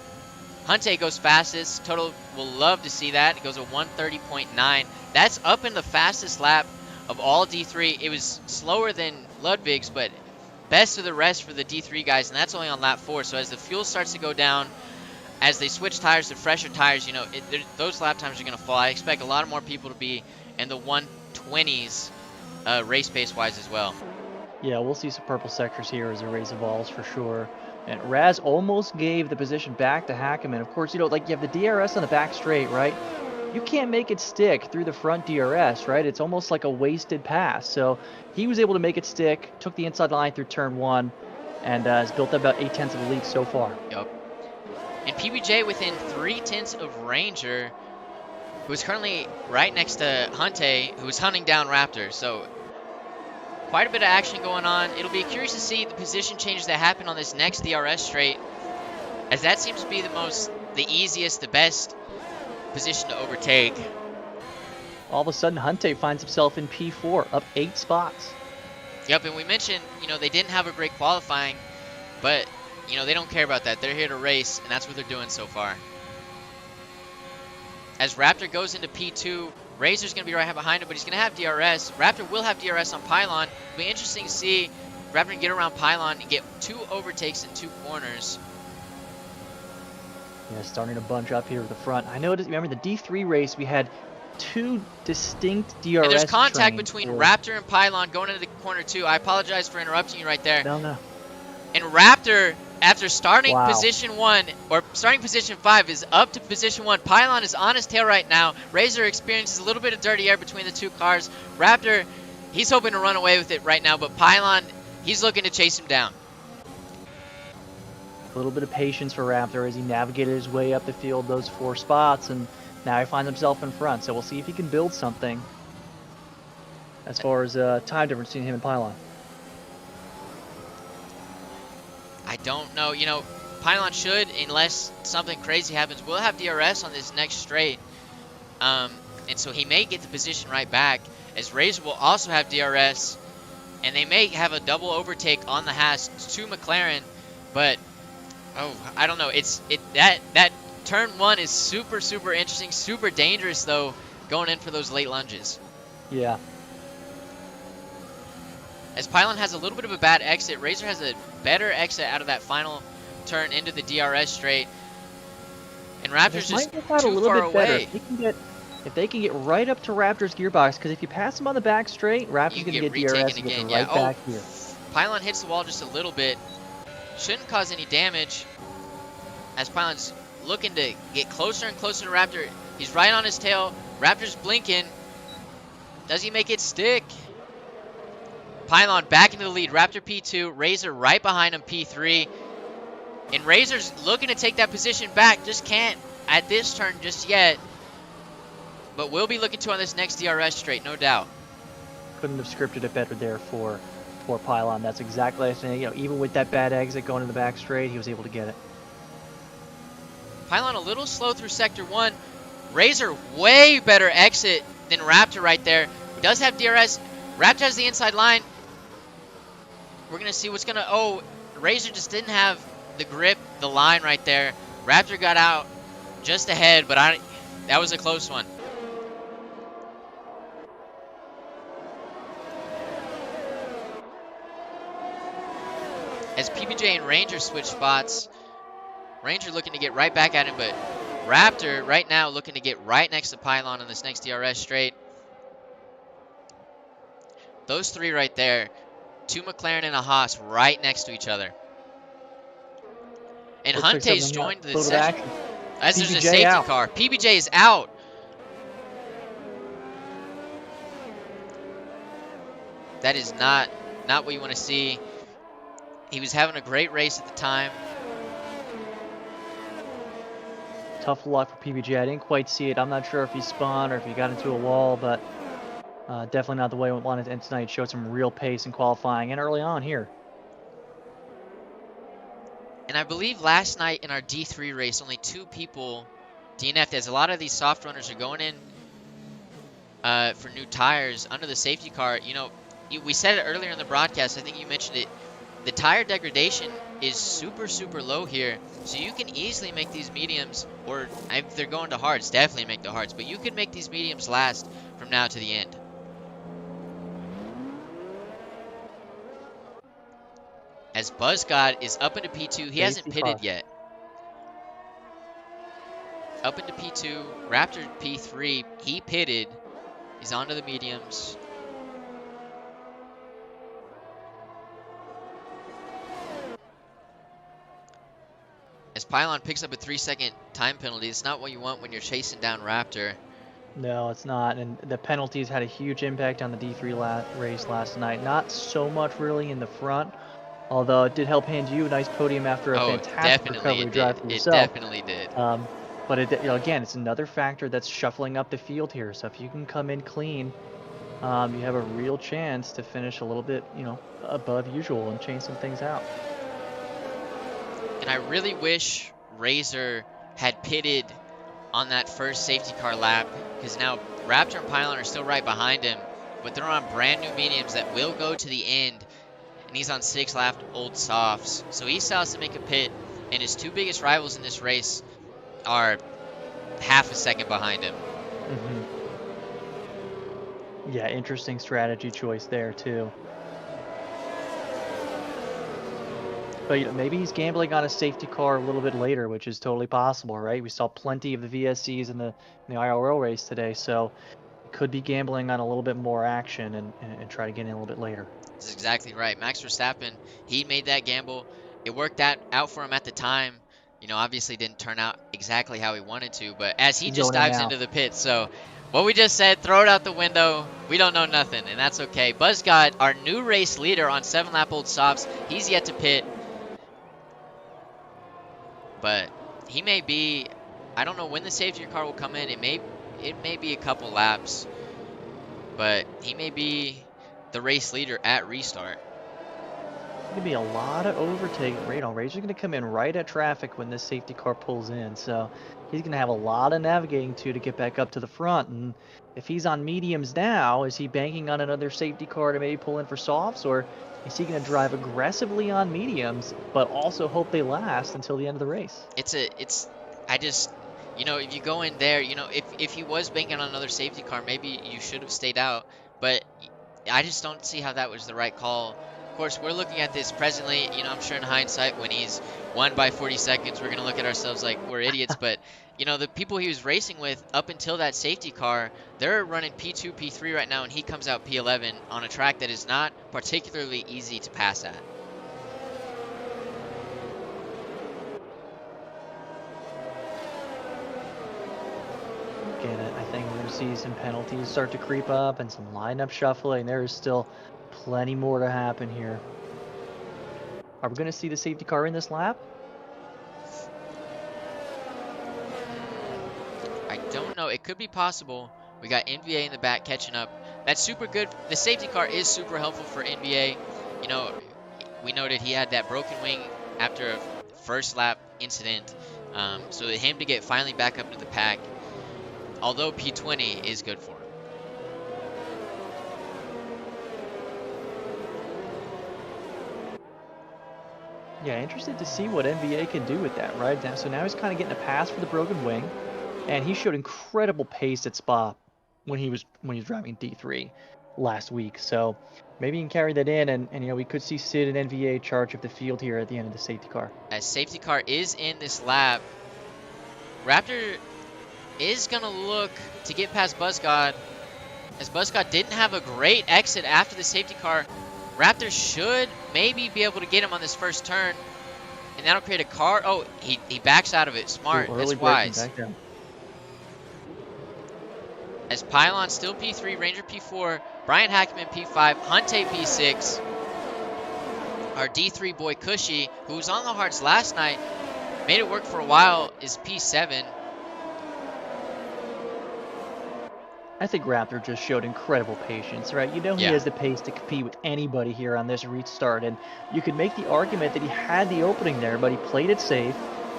Hunte goes fastest. Toto will love to see that. It goes a 130.9. That's up in the fastest lap of all D3. It was slower than Ludwig's, but best of the rest for the D3 guys, and that's only on lap 4. So as the fuel starts to go down, as they switch tires to fresher tires, you know, those lap times are going to fall. I expect a lot more people to be in the 120s race pace wise as well. Yeah, we'll see some purple sectors here as the race evolves for sure. And Raz almost gave the position back to Hackerman. Of course, you know, like you have the DRS on the back straight, right? You can't make it stick through the front DRS, right? It's almost like a wasted pass. So he was able to make it stick, took the inside line through turn 1, and has built up about 8/10 of the lead so far. Yep. And PBJ within 3/10 of Ranger, who's currently right next to Hunte, who's hunting down Raptor. So quite a bit of action going on. It'll be curious to see the position changes that happen on this next DRS straight, as that seems to be the easiest, the best position to overtake. All of a sudden, Hunte finds himself in P4, up 8 spots. Yep, and we mentioned, you know, they didn't have a great qualifying, but, you know, they don't care about that. They're here to race, and that's what they're doing so far. As Raptor goes into P2, Razor's going to be right behind him, but he's going to have DRS. Raptor will have DRS on Pylon. It'll be interesting to see if Raptor can get around Pylon and get 2 overtakes in 2 corners. Yeah, starting to bunch up here at the front. I noticed, remember the D3 race, we had 2 distinct DRS And there's contact trains between for... Raptor and Pylon going into the corner 2. I apologize for interrupting you right there. No. And Raptor, after starting Wow. position 1, or starting position 5, is up to position 1. Pylon is on his tail right now. Razor experiences a little bit of dirty air between the 2 cars. Raptor, he's hoping to run away with it right now, but Pylon, he's looking to chase him down. A little bit of patience for Raptor as he navigated his way up the field, those 4 spots, and now he finds himself in front. So we'll see if he can build something as far as time difference between him and Pylon. I don't know. You know, Pylon should, unless something crazy happens, will have DRS on this next straight. And so he may get the position right back, as Razor will also have DRS, and they may have a double overtake on the Haas to McLaren, but I don't know. That turn 1 is super interesting, super dangerous though, going in for those late lunges. Yeah. As Pylon has a little bit of a bad exit, Razor has a better exit out of that final turn into the DRS straight, and Raptor's just too far away. If they can get right up to Raptor's gearbox, because if you pass him on the back straight, Raptor's going to get DRS and get right back here. Pylon hits the wall just a little bit. Shouldn't cause any damage, as Pylon's looking to get closer and closer to Raptor. He's right on his tail. Raptor's blinking. Does he make it stick? Pylon back into the lead. Raptor P2. Razor right behind him, P3. And Razor's looking to take that position back. Just can't at this turn just yet. But we'll be looking to on this next DRS straight, no doubt. Couldn't have scripted it better there for Pylon. That's exactly the thing. You know, even with that bad exit going to the back straight, he was able to get it. Pylon a little slow through sector 1. Razor way better exit than Raptor right there. He does have DRS. Raptor has the inside line. We're going to see what's going to... Oh, Razor just didn't have the grip, the line right there. Raptor got out just ahead, but that was a close one. As PBJ and Ranger switch spots, Ranger looking to get right back at him, but Raptor right now looking to get right next to Pylon on this next DRS straight. Those 3 right there, 2 McLaren and a Haas right next to each other. And Hunte's joined the session. As there's a safety car. PBJ is out. That is not what you want to see. He was having a great race at the time. Tough luck for PBJ. I didn't quite see it. I'm not sure if he spun or if he got into a wall, but definitely not the way we wanted to end tonight. Showed some real pace in qualifying and early on here. And I believe last night in our D3 race, only 2 people DNF'd, as a lot of these soft runners are going in for new tires under the safety car. You know, we said it earlier in the broadcast. I think you mentioned it. The tire degradation is super low here, so you can easily make these mediums, or if they're going to hards, definitely make the hards, but you can make these mediums last from now to the end. As BuzzGod is up into P2, he hasn't pitted yet. Up into P2, Raptor P3, he pitted, he's onto the mediums. as Pylon picks up a 3-second time penalty. It's not what you want when you're chasing down Raptor. No, it's not. And the penalties had a huge impact on the D3 race last night. Not so much really in the front, although it did help hand you a nice podium after a fantastic recovery drive for yourself. It definitely did. But again, it's another factor that's shuffling up the field here. So if you can come in clean, you have a real chance to finish a little bit, above usual and change some things out. And I really wish Razor had pitted on that first safety car lap, because now Raptor and Pylon are still right behind him, but they're on brand new mediums that will go to the end, and he's on 6 lap old softs. So he still has to make a pit, and his 2 biggest rivals in this race are half a second behind him. Yeah, interesting strategy choice there too. But maybe he's gambling on a safety car a little bit later, which is totally possible, right? We saw plenty of the VSCs in the IRL race today, so could be gambling on a little bit more action and try to get in a little bit later. That's exactly right. Max Verstappen, he made that gamble. It worked out for him at the time. Obviously didn't turn out exactly how he wanted to, but as he just dives into the pit, so what we just said, throw it out the window. We don't know nothing, and that's okay. Buzzgod, our new race leader on 7 lap old softs, he's yet to pit. But he may be, I don't know when the safety car will come in. It may be a couple laps, but he may be the race leader at restart. It's going to be a lot of overtake. Razor's going to come in right at traffic when this safety car pulls in, so he's going to have a lot of navigating to get back up to the front. And if he's on mediums now, is he banking on another safety car to maybe pull in for softs, or is he going to drive aggressively on mediums, but also hope they last until the end of the race? If you go in there, if he was banking on another safety car, maybe you should have stayed out. But I just don't see how that was the right call. Of course, we're looking at this presently, I'm sure in hindsight, when he's won by 40 seconds, we're going to look at ourselves like we're idiots. But, the people he was racing with up until that safety car, they're running P2, P3 right now, and he comes out P11 on a track that is not particularly easy to pass at. Get it. I think we're going to see some penalties start to creep up and some lineup shuffling. There is still plenty more to happen here. Are we going to see the safety car in this lap? I don't know. It could be possible. We got NBA in the back catching up. That's super good. The safety car is super helpful for NBA. We noted he had that broken wing after a first lap incident. So him to get finally back up to the pack, although P20 is good for him. Yeah, interested to see what NBA can do with that, right? So now he's kind of getting a pass for the broken wing, and he showed incredible pace at Spa when he was driving D3 last week. So maybe he can carry that in, and we could see Sid and NBA charge of the field here at the end of the safety car. As safety car is in this lap, Raptor is going to look to get past Buzzgod, as Buzzgod didn't have a great exit after the safety car. Raptor should maybe be able to get him on this first turn, and that'll create a car. Oh, he backs out of it. Smart. That's wise. As Pylon still P3, Ranger P4, Brian Hackman P5, Hunte P6. Our D3 boy Cushy, who was on the hards last night, made it work for a while, is P7. I think Raptor just showed incredible patience, right? He has the pace to compete with anybody here on this restart, and you could make the argument that he had the opening there, but he played it safe,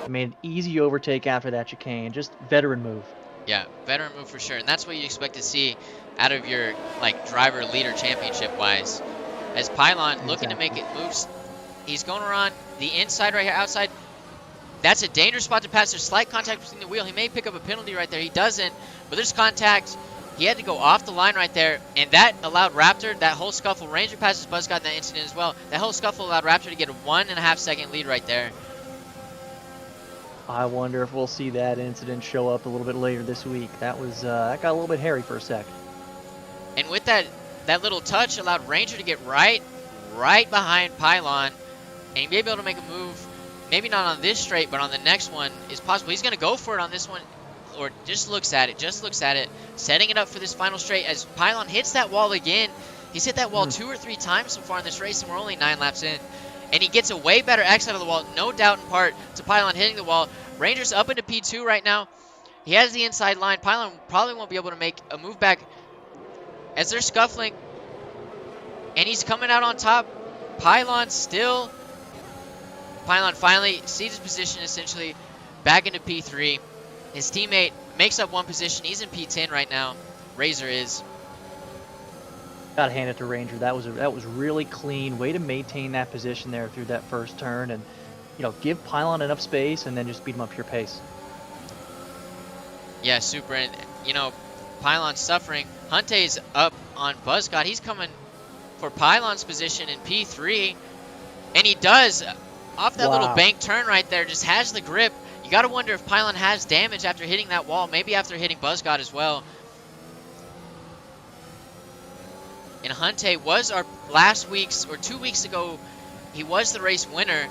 made an easy overtake after that chicane. Just veteran move. Yeah, veteran move for sure, and that's what you expect to see out of your driver leader championship wise. As Pylon looking to make it moves, he's going around the inside right here, outside. That's a dangerous spot to pass. There's slight contact between the wheel. He may pick up a penalty right there. He doesn't, but there's contact. He had to go off the line right there, and that allowed Raptor, that whole scuffle, Ranger passes Buzzgod in that incident as well. That whole scuffle allowed Raptor to get a 1.5 second lead right there. I wonder if we'll see that incident show up a little bit later this week. That got a little bit hairy for a sec. And with that little touch allowed Ranger to get right behind Pylon, and he may be able to make a move. maybe not on this straight, but on the next one is possible. He's going to go for it on this one, or just looks at it, setting it up for this final straight as Pylon hits that wall again. He's hit that wall 2 or 3 times so far in this race, and we're only 9 laps in. And he gets a way better exit out of the wall, no doubt in part to Pylon hitting the wall. Ranger's up into P2 right now. He has the inside line. Pylon probably won't be able to make a move back as they're scuffling. And he's coming out on top. Pylon finally sees his position essentially back into P3. His teammate makes up 1 position. He's in P10 right now. Razor is. Gotta hand it to Ranger. That was really clean way to maintain that position there through that first turn, and give Pylon enough space and then just beat him up your pace. Yeah, super. And Pylon's suffering. Hunte's up on Buzzcott. He's coming for Pylon's position in P3, and he does off that little bank turn right there. Just has the grip. You gotta wonder if Pylon has damage after hitting that wall. Maybe after hitting Buzzcott as well. And Hunte was our last week's, or 2 weeks ago, he was the race winner.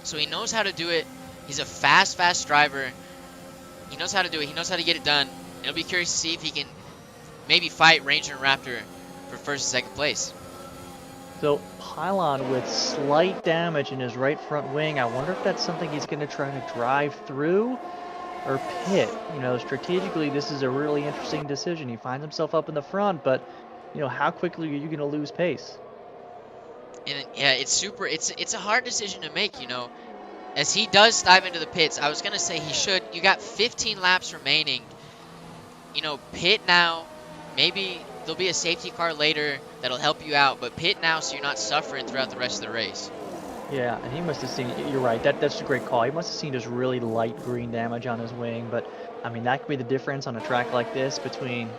So he knows how to do it. He's a fast driver. He knows how to do it. He knows how to get it done. And I'll be curious to see if he can maybe fight Ranger and Raptor for first and second place. So Pylon with slight damage in his right front wing. I wonder if that's something he's going to try to drive through or pit. Strategically, this is a really interesting decision. He finds himself up in the front, but how quickly are you going to lose pace? And yeah, it's a hard decision to make, as he does dive into the pits. I was going to say he should. You got 15 laps remaining. Pit now. Maybe there'll be a safety car later that'll help you out, but pit now so you're not suffering throughout the rest of the race. Yeah, and he must have seen, you're right, that's a great call. He must have seen just really light green damage on his wing, but I mean, that could be the difference on a track like this between,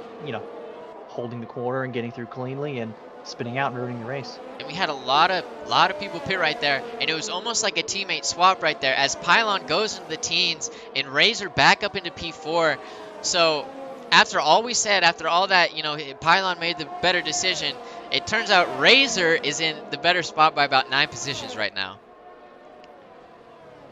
holding the corner and getting through cleanly and spinning out and ruining the race. And we had a lot of people pit right there, and it was almost like a teammate swap right there as Pylon goes into the teens and Razor back up into P4. So after all we said, after all that, Pylon made the better decision, it turns out Razor is in the better spot by about 9 positions right now.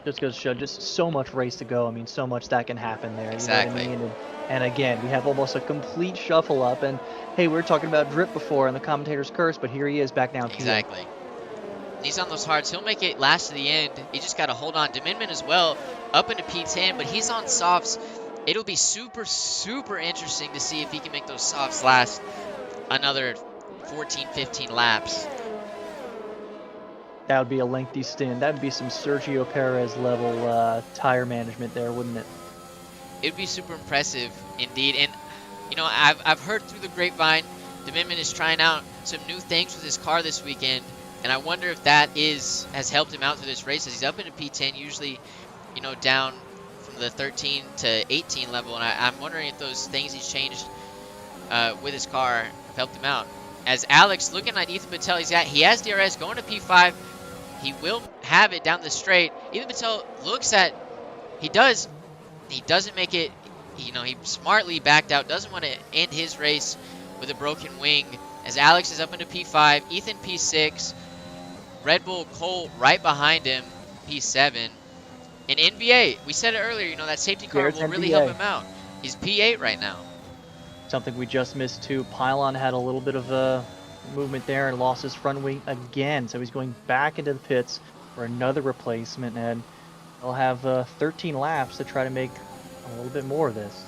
Just goes to show just so much race to go. I mean, so much that can happen there. Exactly. You know what I mean? And again, we have almost a complete shuffle up. And hey, we were talking about Drip before and the commentator's curse, but here he is back down. Exactly. He's on those hards. He'll make it last to the end. He just got to hold on. Dominion as well, up into P10, but he's on softs. It'll be super interesting to see if he can make those softs last another 14, 15 laps. That would be a lengthy stint. That would be some Sergio Perez level tire management there, wouldn't it? It would be super impressive indeed. And I've heard through the grapevine, Dominion is trying out some new things with his car this weekend, and I wonder if that has helped him out through this race as he's up into P10, usually down from the 13 to 18 level, and I'm wondering if those things he's changed with his car have helped him out. As Alex looking at Ethan Patel, he has DRS going to P5. He will have it down the straight. Ethan Patel he doesn't make it. He smartly backed out. Doesn't want to end his race with a broken wing. As Alex is up into P5, Ethan P6, Red Bull Cole right behind him, P7. And NBA, we said it earlier. That safety car will really help him out. He's P8 right now. Something we just missed too. Pylon had a little bit of a movement there and lost his front wing again, so he's going back into the pits for another replacement, and they'll have 13 laps to try to make a little bit more of this.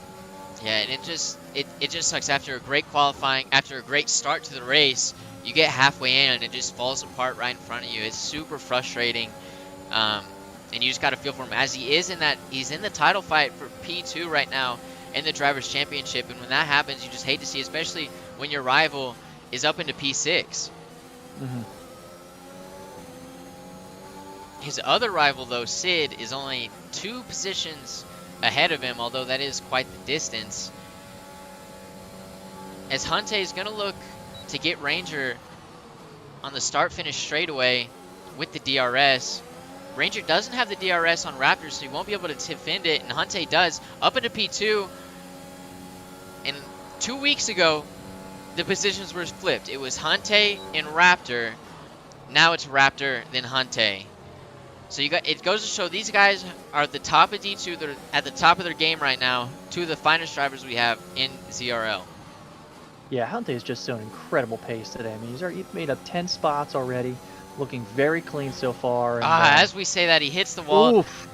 Yeah, and it just sucks after a great qualifying, after a great start to the race, you get halfway in and it just falls apart right in front of you. It's super frustrating, and you just got to feel for him as he's in the title fight for P2 right now in the Drivers' Championship, and when that happens, you just hate to see, especially when your rival is up into P6. Mm-hmm. His other rival, though, Sid, is only 2 positions ahead of him, although that is quite the distance. As Hunte is going to look to get Ranger on the start-finish straightaway with the DRS. Ranger doesn't have the DRS on Raptor, so he won't be able to defend it, and Hunte does. Up into P2, and 2 weeks ago, the positions were flipped. It was Hunte and Raptor. Now it's Raptor, then Hunte. So it goes to show these guys are at the top of D2. They're at the top of their game right now. Two of the finest drivers we have in ZRL. Yeah, Hunte has just shown incredible pace today. I mean, he's made up 10 spots already, looking very clean so far. And, as we say that, he hits the wall. Oof.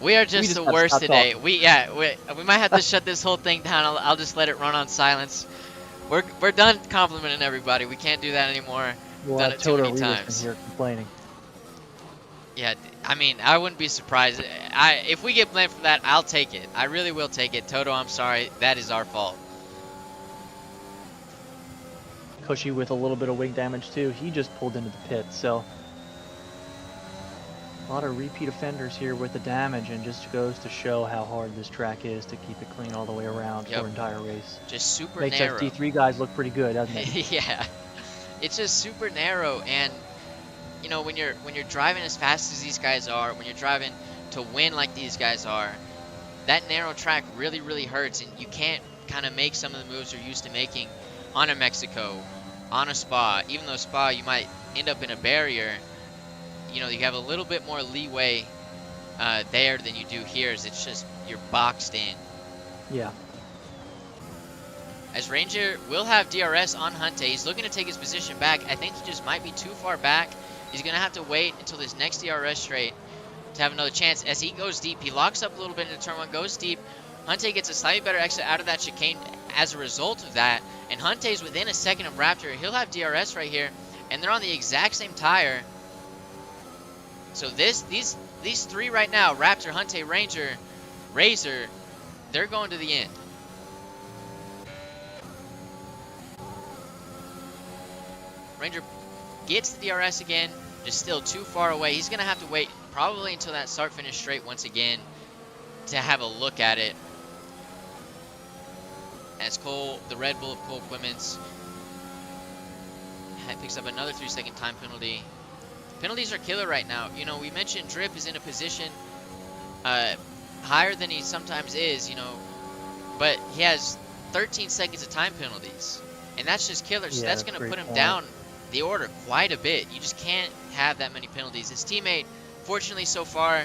We are just the worst today. We might have to shut this whole thing down. I'll just let it run on silence. We're done complimenting everybody. We can't do that anymore. We'll Done it too many times. Here complaining. Yeah, I mean, I wouldn't be surprised. If we get blamed for that, I'll take it. I really will take it. Toto, I'm sorry. That is our fault. Cushy with a little bit of wing damage too. He just pulled into the pit, so a lot of repeat offenders here with the damage, and just goes to show how hard this track is to keep it clean all the way around for an entire race. Just super Makes narrow. Makes us D3 guys look pretty good, doesn't it? Yeah, it's just super narrow, and you know, when you're driving as fast as these guys are, when you're driving to win like these guys are, that narrow track really, really hurts, and you can't kind of make some of the moves you're used to making on a Mexico, on a Spa. Even though Spa, you might end up in a barrier, you know, you have a little bit more leeway there than you do here, as it's just, you're boxed in. Yeah. As Ranger will have DRS on Hunte, he's looking to take his position back. I think he just might be too far back. He's going to have to wait until this next DRS straight to have another chance. As he goes deep, he locks up a little bit into turn 1, goes deep. Hunte gets a slightly better exit out of that chicane as a result of that. And Hunte's within a second of Raptor. He'll have DRS right here. And they're on the exact same tire. So these three right now, Raptor, Hunte, Ranger, Razor, they're going to the end. Ranger gets the DRS again, just still too far away. He's going to have to wait probably until that start-finish straight once again to have a look at it. As Cole, the Red Bull of Cole Clements, picks up another 3-second time penalty. Penalties are killer right now. You know, we mentioned Drip is in a position higher than he sometimes is, you know, but he has 13 seconds of time penalties, and that's just killer. So that's going to put him down the order quite a bit. You just can't have that many penalties. His teammate, fortunately so far,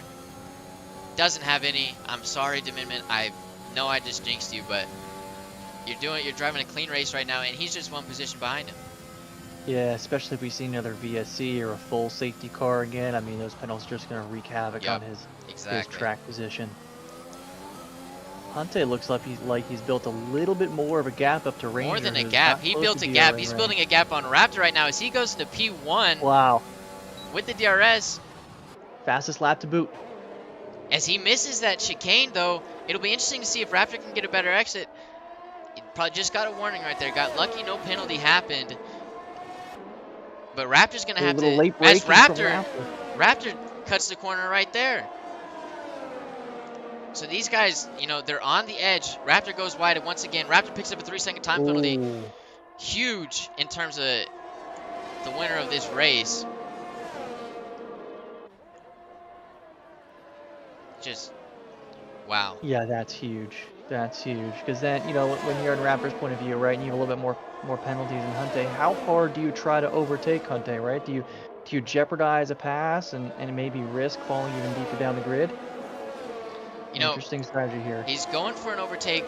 doesn't have any. I'm sorry, Dominion. I know I just jinxed you, but you're driving a clean race right now, and he's just one position behind him. Yeah, especially if we see another VSC or a full safety car again. I mean, those penalties are just going to wreak havoc on his track position. Hunte looks like he's built a little bit more of a gap up to Ranger. More than a gap. He built a gap. He's building a gap on Raptor right now as he goes to P1. Wow. With the DRS. Fastest lap to boot. As he misses that chicane, though, it'll be interesting to see if Raptor can get a better exit. He probably just got a warning right there. Got lucky, no penalty happened. But Raptor's going to have to... As Raptor cuts the corner right there. So these guys, you know, they're on the edge. Raptor goes wide, and once again, Raptor picks up a 3-second time penalty. Huge in terms of the winner of this race. Just, wow. Yeah, that's huge. That's huge. Because then, you know, when you're in Raptor's point of view, right, and you have a little bit more penalties than Hunte, how hard do you try to overtake Hunte, right? Do you jeopardize a pass and maybe risk falling even deeper down the grid? You know, interesting strategy here. He's going for an overtake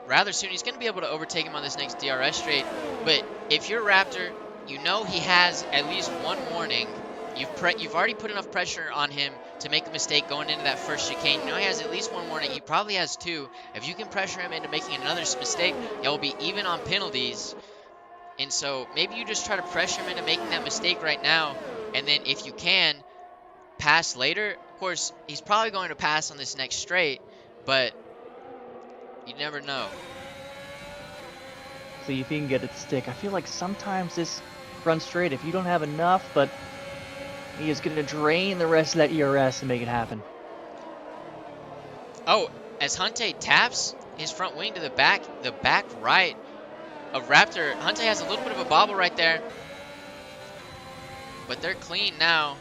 rather soon. He's going to be able to overtake him on this next DRS straight. But if you're Raptor, you know he has at least one warning. You've already put enough pressure on him to make a mistake going into that first chicane. You know he has at least one warning. He probably has two. If you can pressure him into making another mistake, it will be even on penalties. And so maybe you just try to pressure him into making that mistake right now. And then if you can, pass later. Of course, he's probably going to pass on this next straight, but you never know. See if he can get it to stick. I feel like sometimes this front straight, if you don't have enough, but he is going to drain the rest of that ERS and make it happen. Oh, as Hunte taps his front wing to the back right of Raptor, Hunte has a little bit of a bobble right there, but they're clean now.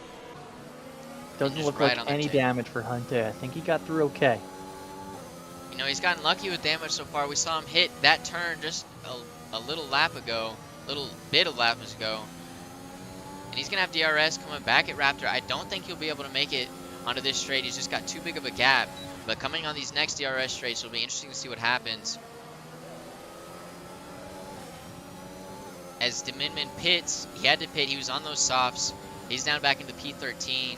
Doesn't look like any damage for Hunte. I think he got through okay. You know, he's gotten lucky with damage so far. We saw him hit that turn just a little bit of lap ago. And he's going to have DRS coming back at Raptor. I don't think he'll be able to make it onto this straight. He's just got too big of a gap. But coming on these next DRS straights, it'll be interesting to see what happens. As Dominion pits, he had to pit. He was on those softs. He's down back into P13.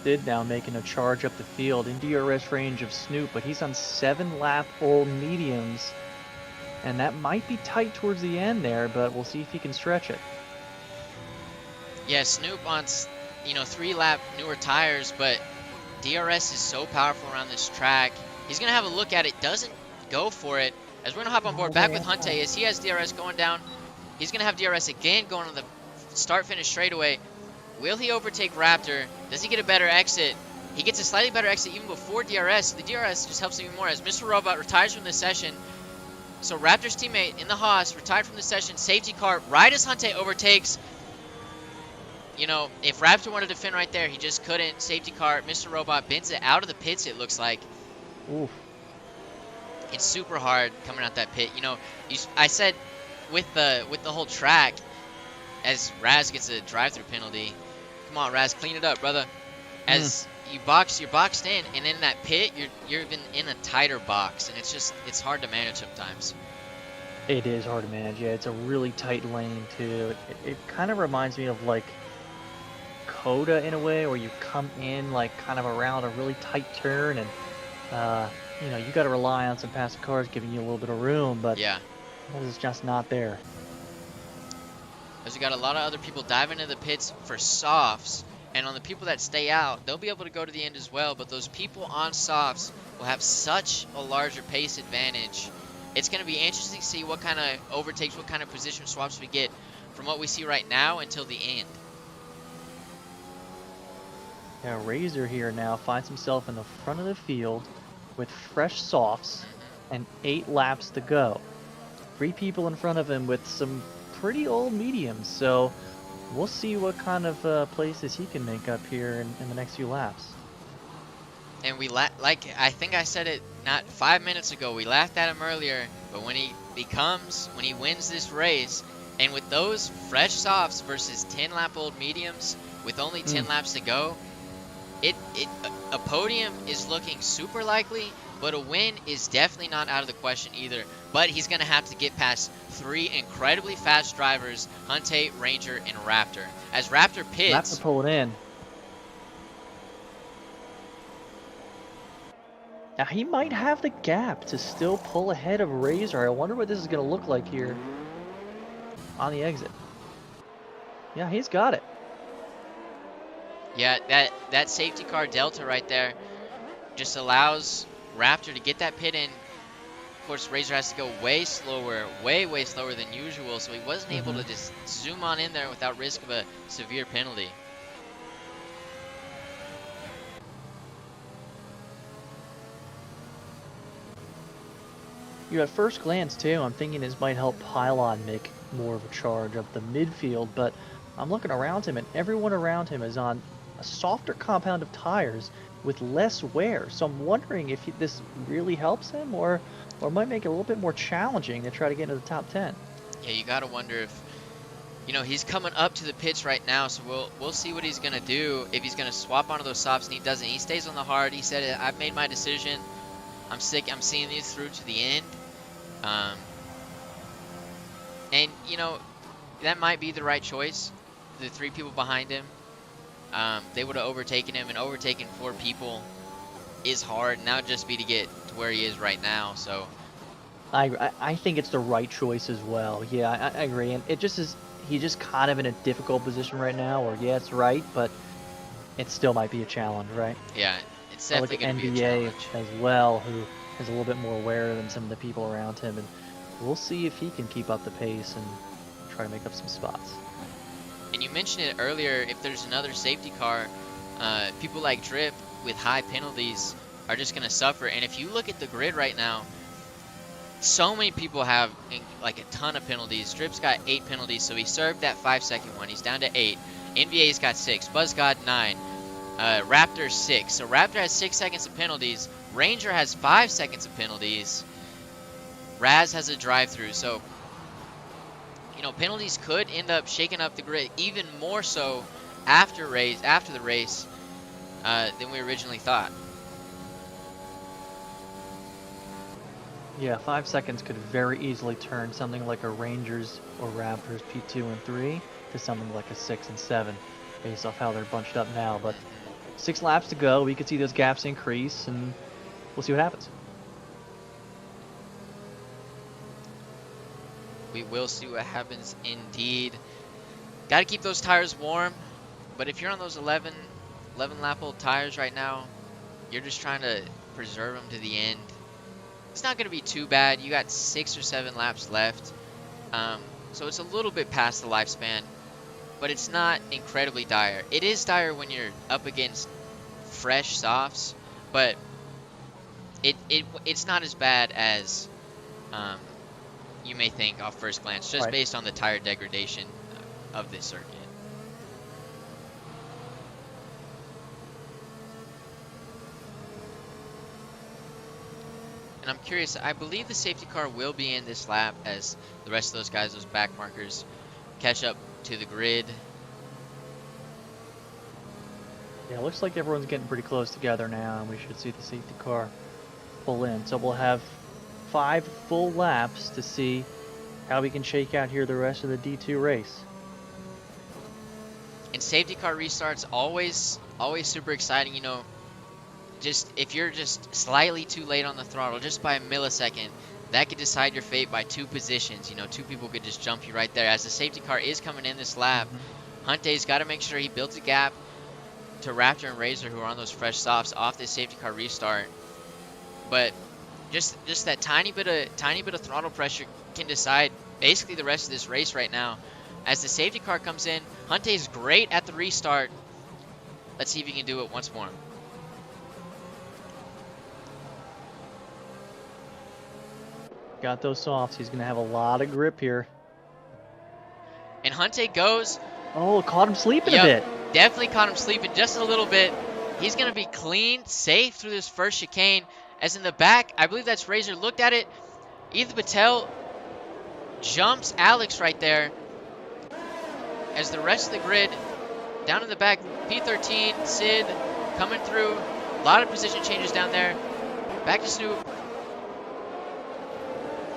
Did now making a charge up the field in DRS range of Snoop, but he's on 7-lap old mediums, and that might be tight towards the end there, but we'll see if he can stretch it. Yeah, Snoop on 3-lap newer tires, but DRS is so powerful around this track. He's gonna have a look at it, doesn't go for it. As we're gonna hop on board back with Hunte, as he has DRS going down, he's gonna have DRS again going on the start-finish straightaway. Will he overtake Raptor? Does he get a better exit? He gets a slightly better exit even before DRS. The DRS just helps him even more as Mr. Robot retires from the session. So Raptor's teammate in the Haas retired from the session. Safety car right as Hunte overtakes. You know, if Raptor wanted to fin right there, he just couldn't. Safety car, Mr. Robot bends it out of the pits, it looks like. Oof. It's super hard coming out that pit. You know, I said with the whole track, as Raz gets a drive-through penalty. Come on, Raz, clean it up, brother. As you're boxed in, and in that pit, you're even in a tighter box, and it's hard to manage sometimes. It is hard to manage. Yeah, it's a really tight lane too. It kind of reminds me of like Coda in a way, where you come in like kind of around a really tight turn, and you know, you got to rely on some passing cars giving you a little bit of room, but yeah, that is just not there. As we got a lot of other people diving into the pits for softs, and on the people that stay out, they'll be able to go to the end as well, but those people on softs will have such a larger pace advantage. It's going to be interesting to see what kind of overtakes, what kind of position swaps we get from what we see right now until the end. Yeah, Razor here now finds himself in the front of the field with fresh softs and 8 laps to go. 3 people in front of him with some pretty old mediums, so we'll see what kind of places he can make up here in the next few laps. And we like I think I said it not 5 minutes ago, we laughed at him earlier, but when he wins this race, and with those fresh softs versus 10-lap old mediums with only 10 laps to go, a podium is looking super likely, but a win is definitely not out of the question either. But he's going to have to get past 3 incredibly fast drivers, Hunte, Ranger, and Raptor. As Raptor pits... Raptor pulling in. Now he might have the gap to still pull ahead of Razor. I wonder what this is going to look like here on the exit. Yeah, he's got it. Yeah, that safety car delta right there just allows Raptor to get that pit in. Of course, Razor has to go way slower, way slower than usual, so he wasn't able to just zoom on in there without risk of a severe penalty. You know, at first glance too, I'm thinking this might help Pylon make more of a charge up the midfield, but I'm looking around him and everyone around him is on a softer compound of tires with less wear. So I'm wondering if this really helps him or might make it a little bit more challenging to try to get into the top 10. Yeah, you gotta wonder if, you know, he's coming up to the pits right now, so we'll see what he's gonna do, if he's gonna swap onto those softs, and he doesn't. He stays on the hard. He said, I've made my decision. I'm sick. I'm seeing these through to the end. And you know, that might be the right choice. The 3 people behind him, they would have overtaken him, and overtaking 4 people is hard, and that would just be to get to where he is right now. So I think it's the right choice as well. Yeah, I agree. And it just is, he's just kind of in a difficult position right now, or yeah, it's right, but it still might be a challenge, right? Yeah, it's definitely going to be a challenge. as well, who has a little bit more wear than some of the people around him, and we'll see if he can keep up the pace and try to make up some spots. And you mentioned it earlier, if there's another safety car, people like Drip with high penalties are just going to suffer. And if you look at the grid right now, so many people have like a ton of penalties. Drip's got 8 penalties, so he served that 5-second one. He's down to 8. NVA's got 6. BuzzGod 9. Raptor 6. So Raptor has 6 seconds of penalties. Ranger has 5 seconds of penalties. Raz has a drive-through. So, you know, penalties could end up shaking up the grid even more so after the race than we originally thought. Yeah, 5 seconds could very easily turn something like a Rangers or Raptors P2 and 3 to something like a 6 and 7, based off how they're bunched up now. But 6 laps to go, we could see those gaps increase, and we'll see what happens. We will see what happens indeed. Got to keep those tires warm, but if you're on those 11 lap old tires right now, you're just trying to preserve them to the end. It's not going to be too bad. You got 6 or 7 laps left, so it's a little bit past the lifespan, but it's not incredibly dire. It is dire when you're up against fresh softs, but it's not as bad as you may think off first glance, just based on the tire degradation of this circuit. And I'm curious, I believe the safety car will be in this lap as the rest of those guys, those back markers, catch up to the grid. Yeah, it looks like everyone's getting pretty close together now, and we should see the safety car pull in. So we'll have 5 full laps to see how we can shake out here the rest of the D2 race. And safety car restarts always super exciting. You know, just if you're just slightly too late on the throttle, just by a millisecond, that could decide your fate by 2 positions. You know, 2 people could just jump you right there. As the safety car is coming in this lap, Hunte's got to make sure he builds a gap to Raptor and Razor, who are on those fresh softs off this safety car restart. But just that tiny bit of throttle pressure can decide basically the rest of this race right now. As the safety car comes in, Hunte's great at the restart. Let's see if he can do it once more. Got those softs. He's going to have a lot of grip here. And Hunte goes. Oh, caught him sleeping a bit. Definitely caught him sleeping just a little bit. He's going to be clean, safe through this first chicane. As in the back, I believe that's Razor, looked at it. Ethan Patel jumps Alex right there. As the rest of the grid, down in the back, P13, Sid coming through. A lot of position changes down there. Back to Snoop.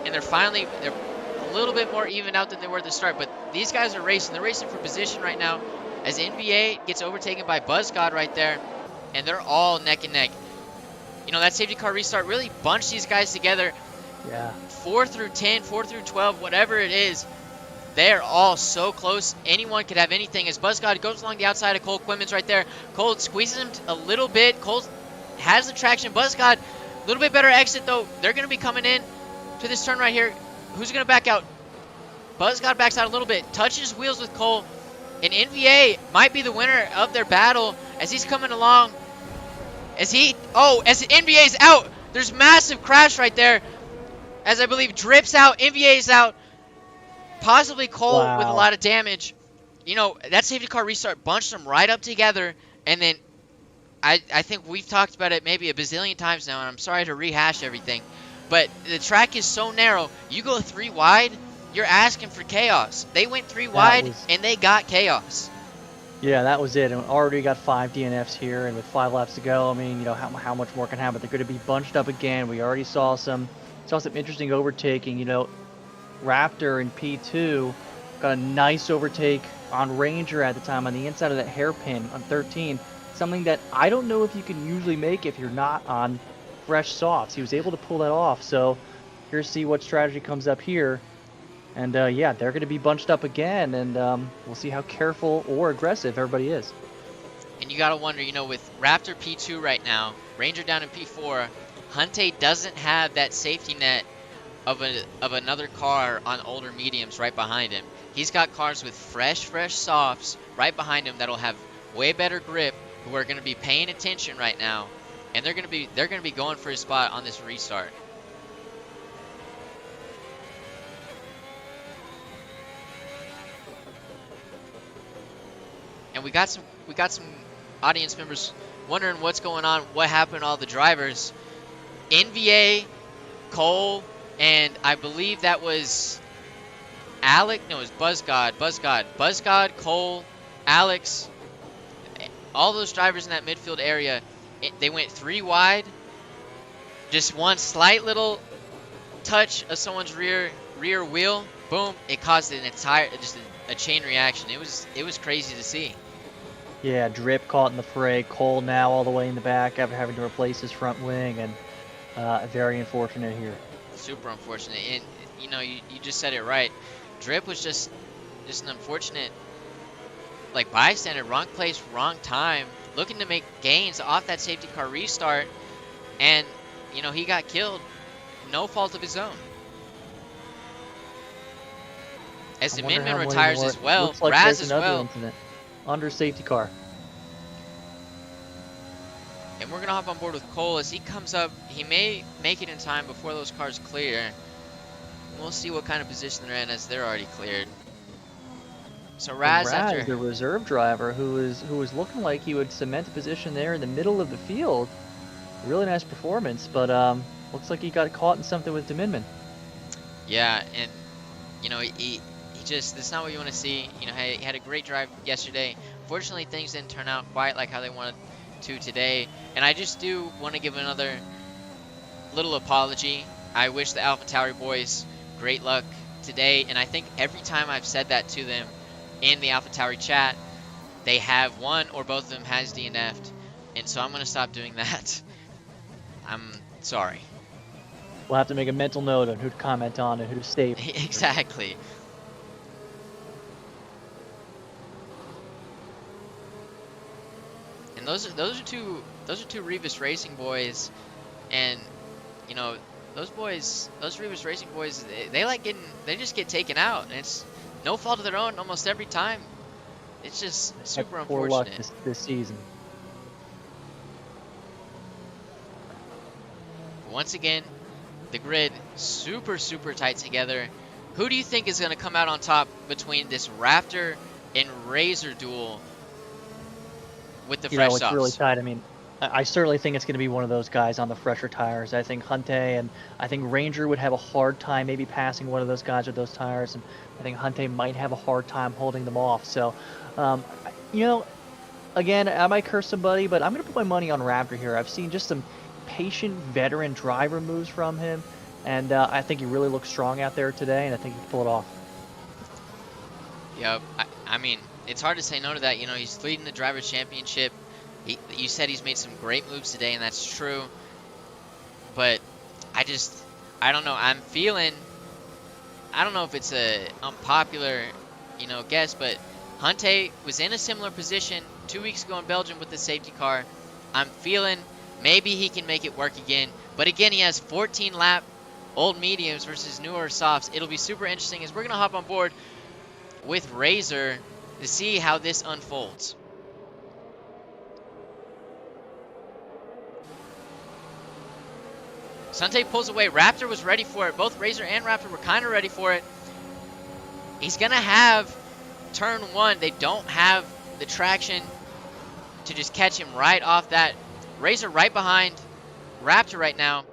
And they're a little bit more even out than they were at the start. But these guys are racing. They're racing for position right now. As NBA gets overtaken by BuzzGod right there. And they're all neck and neck. You know, that safety car restart really bunched these guys together. Yeah. 4 through 10, 4 through 12, whatever it is, they're all so close. Anyone could have anything. As BuzzGod goes along the outside of Cole Quimmins right there. Cole squeezes him a little bit. Cole has the traction. BuzzGod, a little bit better exit, though. They're going to be coming in to this turn right here. Who's going to back out? BuzzGod backs out a little bit. Touches wheels with Cole. And NVA might be the winner of their battle as he's coming along. As NVA's out. There's massive crash right there. As I believe Drip's out. NVA's out. Possibly Cole with a lot of damage. You know, that safety car restart bunched them right up together. And then I think we've talked about it maybe a bazillion times now. And I'm sorry to rehash everything. But the track is so narrow. You go 3 wide, you're asking for chaos. They went 3 wide and they got chaos. Yeah, that was it. And already got 5 DNFs here, and with 5 laps to go, I mean, you know, how much more can happen? They're going to be bunched up again. We already saw some interesting overtaking. You know, Raptor and P2 got a nice overtake on Ranger at the time on the inside of that hairpin on 13. Something that I don't know if you can usually make if you're not on fresh softs. He was able to pull that off. So here's see what strategy comes up here. And yeah, they're going to be bunched up again, and we'll see how careful or aggressive everybody is. And you got to wonder, you know, with Raptor P2 right now, Ranger down in P4, Hunte doesn't have that safety net of another car on older mediums right behind him. He's got cars with fresh softs right behind him that'll have way better grip, who are going to be paying attention right now, and they're going to be going for his spot on this restart. And we got some audience members wondering what's going on, what happened to all the drivers. NVA, Cole, and I believe that was Alec. No, it was Buzzgod, Cole, Alex. All those drivers in that midfield area, they went 3 wide. Just one slight little touch of someone's rear wheel, boom! It caused an entire a chain reaction. It was crazy to see. Yeah, Drip caught in the fray. Cole now all the way in the back after having to replace his front wing, and very unfortunate here. Super unfortunate. And you know, you just said it right. Drip was just an unfortunate like bystander, wrong place, wrong time, looking to make gains off that safety car restart, and you know, he got killed, no fault of his own. As Dominion retires as well, looks like Raz there's as another well. incident under safety car. And we're gonna hop on board with Cole as he comes up. He may make it in time before those cars clear. We'll see what kind of position they're in as they're already cleared. So Raz, after the reserve driver, who was looking like he would cement a position there in the middle of the field. Really nice performance, but looks like he got caught in something with Dominion. Yeah, and you know, he just, that's not what you want to see. You know, he had a great drive yesterday. Fortunately, things didn't turn out quite like how they wanted to today. And I just do want to give another little apology. I wish the AlphaTauri boys great luck today. And I think every time I've said that to them in the AlphaTauri chat, they have one or both of them has DNF'd. And so I'm going to stop doing that. I'm sorry. We'll have to make a mental note on who to comment on and who to save. Exactly. And those are two Rebus Racing boys, and you know, those Rebus Racing boys, they just get taken out, and it's no fault of their own almost every time. It's just super unfortunate. Poor luck this season. Once again, the grid super tight together. Who do you think is going to come out on top between this Raptor and Razor duel with the fresh softs? It's really tight. I mean, I certainly think it's going to be one of those guys on the fresher tires. I think Hunte and I think Ranger would have a hard time maybe passing one of those guys with those tires, and I think Hunte might have a hard time holding them off. So, you know, again, I might curse somebody, but I'm going to put my money on Raptor here. I've seen just some patient veteran driver moves from him, and I think he really looks strong out there today, and I think he can pull it off. Yep. I mean, it's hard to say no to that. You know, he's leading the Drivers' Championship. You said he's made some great moves today, and that's true. But I don't know. I'm feeling, I don't know if it's a unpopular, you know, guess, but Hunte was in a similar position 2 weeks ago in Belgium with the safety car. I'm feeling maybe he can make it work again. But again, he has 14 lap old mediums versus newer softs. It'll be super interesting as we're going to hop on board with Razor to see how this unfolds. Hunte pulls away. Raptor was ready for it. Both Razor and Raptor were kind of ready for it. He's going to have turn 1. They don't have the traction to just catch him right off that. Razor right behind Raptor right now.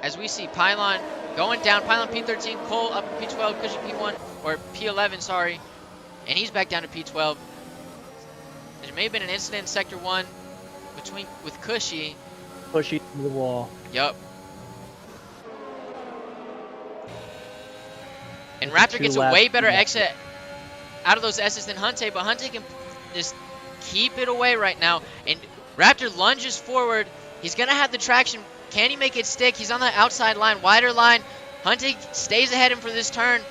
As we see Pylon going down. Pylon P13, Cole up to P12, Cushy P1, or P11, sorry. And he's back down to P12. There may have been an incident in Sector 1 with Cushy. Cushy to the wall. Yup. And Raptor gets a way better exit out of those S's than Hunte, but Hunte can just keep it away right now. And Raptor lunges forward. He's going to have the traction. Can he make it stick? He's on the outside line, wider line. Hunte stays ahead of him for this turn.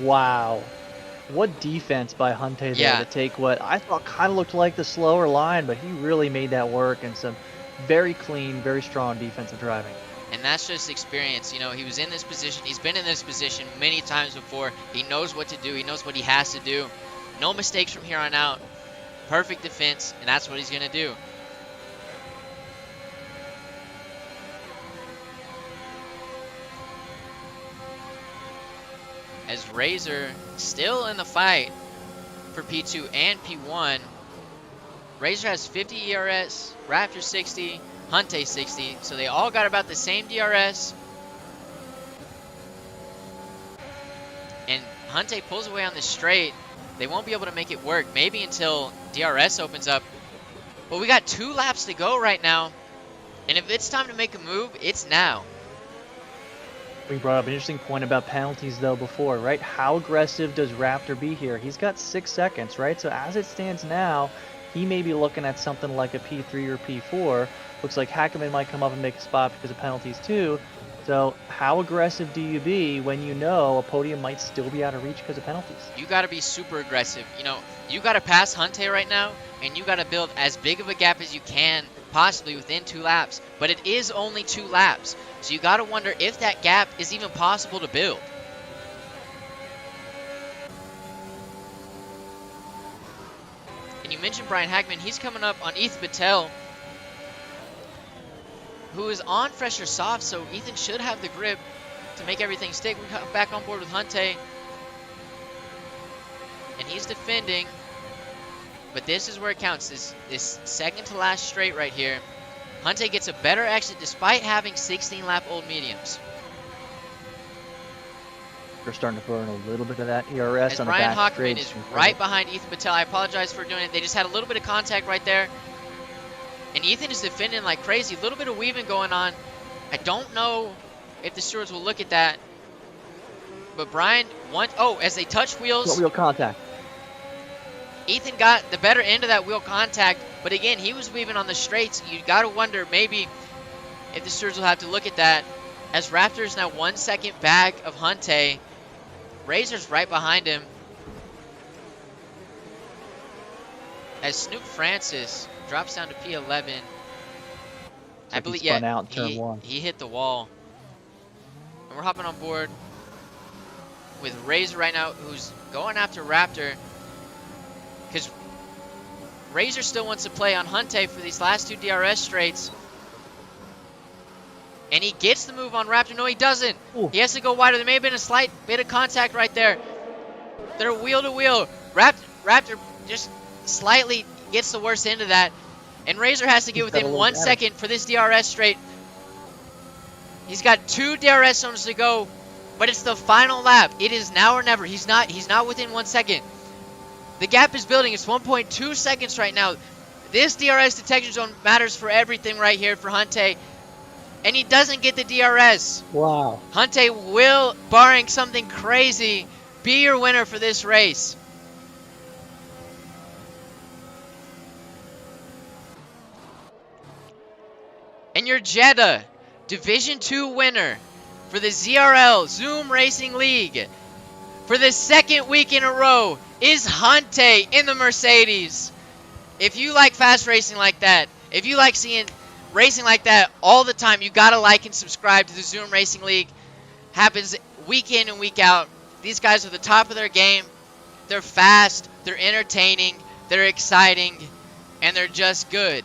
Wow. What defense by Hunte there to take what I thought kind of looked like the slower line, but he really made that work, and some very clean, very strong defensive driving. And that's just experience. You know, he was in this position. He's been in this position many times before. He knows what to do. He knows what he has to do. No mistakes from here on out. Perfect defense, and that's what he's going to do. As Razor still in the fight for P2 and P1. Razor has 50 ERS, Raptor 60, Hunte 60. So they all got about the same DRS. And Hunte pulls away on the straight. They won't be able to make it work. Maybe until DRS opens up. But we got 2 laps to go right now. And if it's time to make a move, it's now. We brought up an interesting point about penalties though before, right? How aggressive does Raptor be here? He's got 6 seconds, right? So as it stands now, he may be looking at something like a P3 or P4. Looks like Hackman might come up and make a spot because of penalties too. So how aggressive do you be when you know a podium might still be out of reach because of penalties? You got to be super aggressive. You know, you got to pass Hunte right now, and you got to build as big of a gap as you can, possibly within 2 laps. But it is only 2 laps. So you got to wonder if that gap is even possible to build. And you mentioned Brian Hackman. He's coming up on Ethan Patel, who is on fresh or soft, so Ethan should have the grip to make everything stick. We come back on board with Hunte. And he's defending. But this is where it counts, this second to last straight right here. Hunte gets a better exit despite having 16-lap-old mediums. We're starting to burn a little bit of that ERS As on Brian the back Hockman straight. is right behind Ethan Patel. I apologize for doing it. They just had a little bit of contact right there. And Ethan is defending like crazy. A little bit of weaving going on. I don't know if the stewards will look at that. But Brian, as they touch wheels. Wheel contact. Ethan got the better end of that wheel contact. But again, he was weaving on the straights. You got to wonder maybe if the stewards will have to look at that. As Raptor is now 1 second back of Hunte. Razor's right behind him. As Snoop Francis drops down to P11. I believe, spun out in turn 1. He hit the wall. And we're hopping on board with Razor right now, who's going after Raptor. Because Razor still wants to play on Hunte for these last 2 DRS straights. And he gets the move on Raptor. No, he doesn't. Ooh. He has to go wider. There may have been a slight bit of contact right there. They're wheel to wheel. Raptor just slightly gets the worst end of that. And Razor has to get within 1 second for this DRS straight. He's got 2 DRS zones to go, but it's the final lap. It is now or never. He's not within 1 second. The gap is building. It's 1.2 seconds right now. This DRS detection zone matters for everything right here for Hunte. And he doesn't get the DRS. Wow. Hunte will, barring something crazy, be your winner for this race. And your Jeddah Division 2 winner for the ZRL Zoom Racing League for the 2nd week in a row is Hunte in the Mercedes. If you like fast racing like that, if you like seeing racing like that all the time, you gotta like and subscribe to the Zoom Racing League. Happens week in and week out. These guys are the top of their game. They're fast, they're entertaining, they're exciting, and they're just good.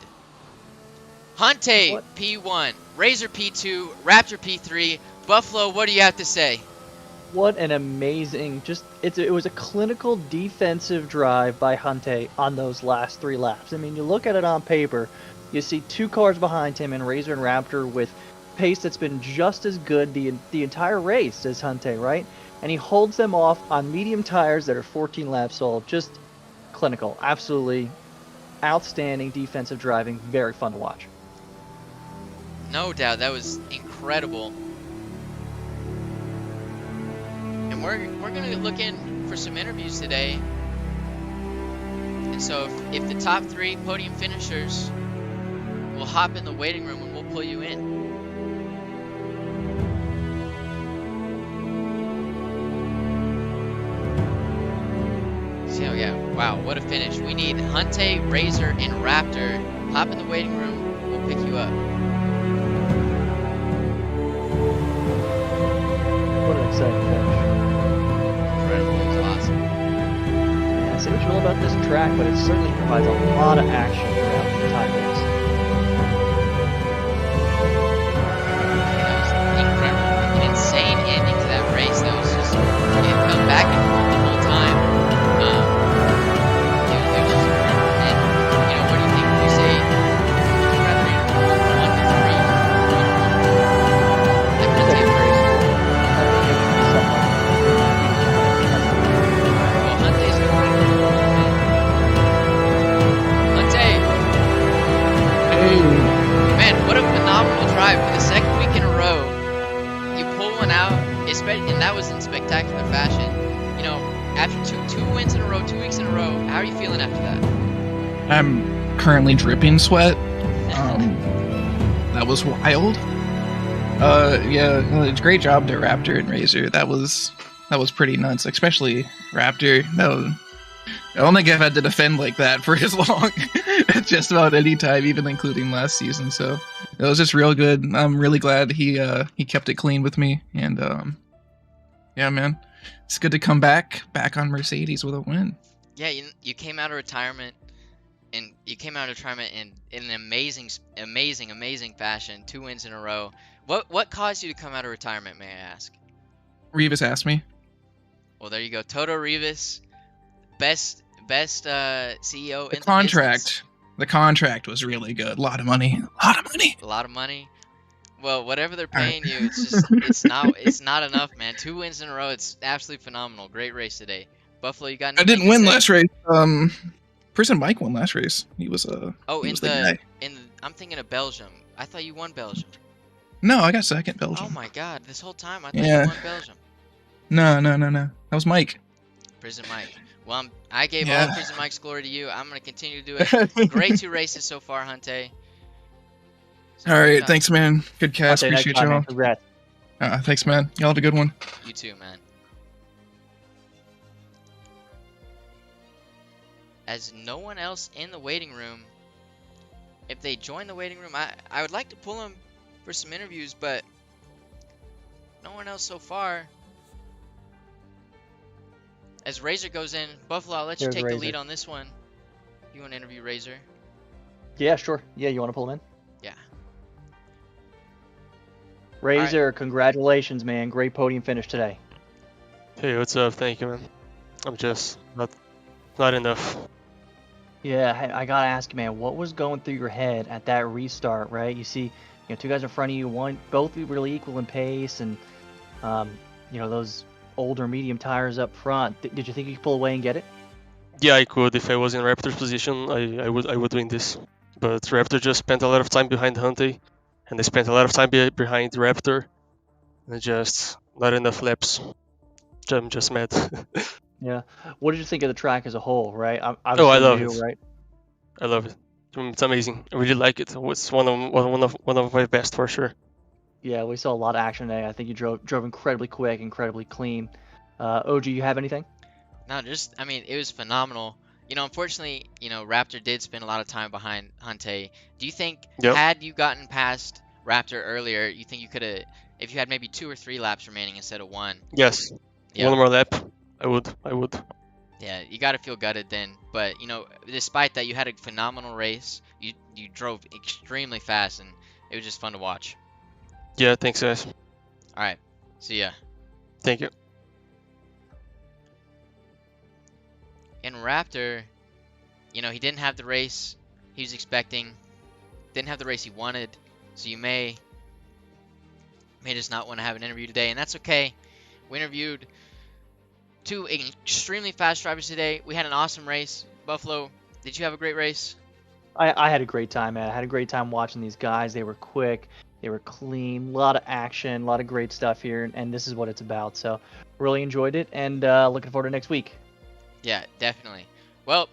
Hunte P1, Razor P2, Raptor P3. Buffalo, what do you have to say? What an amazing, it was a clinical defensive drive by Hunte on those last 3 laps. I mean, you look at it on paper, you see 2 cars behind him in Razor and Raptor with pace that's been just as good the entire race as Hunte, right? And he holds them off on medium tires that are 14 laps old. Just clinical. Absolutely outstanding defensive driving. Very fun to watch. No doubt. That was incredible. And we're going to look in for some interviews today. And so if the top 3 podium finishers will hop in the waiting room and we'll pull you in. So yeah, wow, what a finish. We need Hunte, Razor, and Raptor. Hop in the waiting room, we'll pick you up. What an exciting finish. Incredible, it was awesome. Yeah, say what you will about this track, but it certainly provides a lot of action throughout the entire race. Incredible. An insane ending to that race. That was just, it felt back and forth the whole time. It was just incredible. And, you know, what do you right. For the second week in a row, you pull one out, and that was in spectacular fashion. You know, after two wins in a row, 2 weeks in a row, how are you feeling after that? I'm currently dripping sweat. That was wild. Yeah, great job to Raptor and Razor. That was pretty nuts, especially Raptor. I don't think I've had to defend like that for as long, just about any time, even including last season. So it was just real good. I'm really glad he kept it clean with me, and yeah, man, it's good to come back on Mercedes with a win. Yeah, you came out of retirement, and in an amazing fashion. 2 wins in a row. What caused you to come out of retirement, may I ask? Rivas asked me. Well, there you go. Toto Rivas, best CEO in the contract. The contract was really good. A lot of money. A lot of money. Well, whatever they're paying you, it's not enough, man. 2 wins in a row. It's absolutely phenomenal. Great race today. Buffalo, you got? I didn't win last race. Prison Mike won last race. He was the guy. I'm thinking of Belgium. I thought you won Belgium. No, I got second Belgium. Oh my God! This whole time I thought you won Belgium. No. That was Mike. Prison Mike. Well, I gave all Prison Mike's glory to you. I'm gonna continue to do it. Great 2 races so far, Hunte. All right, thanks, man. Good cast. Hunte, Appreciate y'all. y'all. Congrats. Thanks, man. Y'all have a good one. You too, man. As no one else in the waiting room, if they join the waiting room, I would like to pull them for some interviews, but no one else so far. As Razor goes in, Buffalo, I'll let you take the lead on this one. You want to interview Razor? Yeah, sure. Yeah, you want to pull him in? Yeah. Razor, congratulations, man. Great podium finish today. Hey, what's up? Thank you, man. I'm just not enough. Yeah, I gotta ask you, man, what was going through your head at that restart, right? You see, 2 guys in front of you, both really equal in pace, and those older medium tires up front. Did you think you could pull away and get it? Yeah, I could. If I was in Raptor's position, I would win this. But Raptor just spent a lot of time behind Hunte, and they spent a lot of time behind Raptor, and just not enough laps. I'm just mad. Yeah. What did you think of the track as a whole, right? I love it. Right? I love it. It's amazing. I really like it. It's one of my best for sure. Yeah, we saw a lot of action today. I think you drove incredibly quick, incredibly clean. OG, you have anything? No, it was phenomenal. Unfortunately, Raptor did spend a lot of time behind Hunte. Do you think had you gotten past Raptor earlier, you think you could have, if you had maybe 2 or 3 laps remaining instead of 1? Yes. Yeah. One more lap. I would. Yeah, you got to feel gutted then. But, despite that, you had a phenomenal race. You drove extremely fast, and it was just fun to watch. Yeah, thanks, guys. All right. See ya. Thank you. In Raptor, he didn't have the race he was expecting. Didn't have the race he wanted. So you may just not want to have an interview today, and that's okay. We interviewed 2 extremely fast drivers today. We had an awesome race. Buffalo, did you have a great race? I had a great time, man. I had a great time watching these guys. They were quick. They were clean. A lot of action. A lot of great stuff here. And this is what it's about. So really enjoyed it. And looking forward to next week. Yeah, definitely. Well,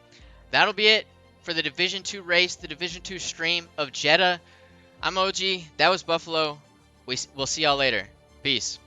that'll be it for the Division 2 race, the Division 2 stream of Jeddah. I'm OG. That was Buffalo. We'll see y'all later. Peace.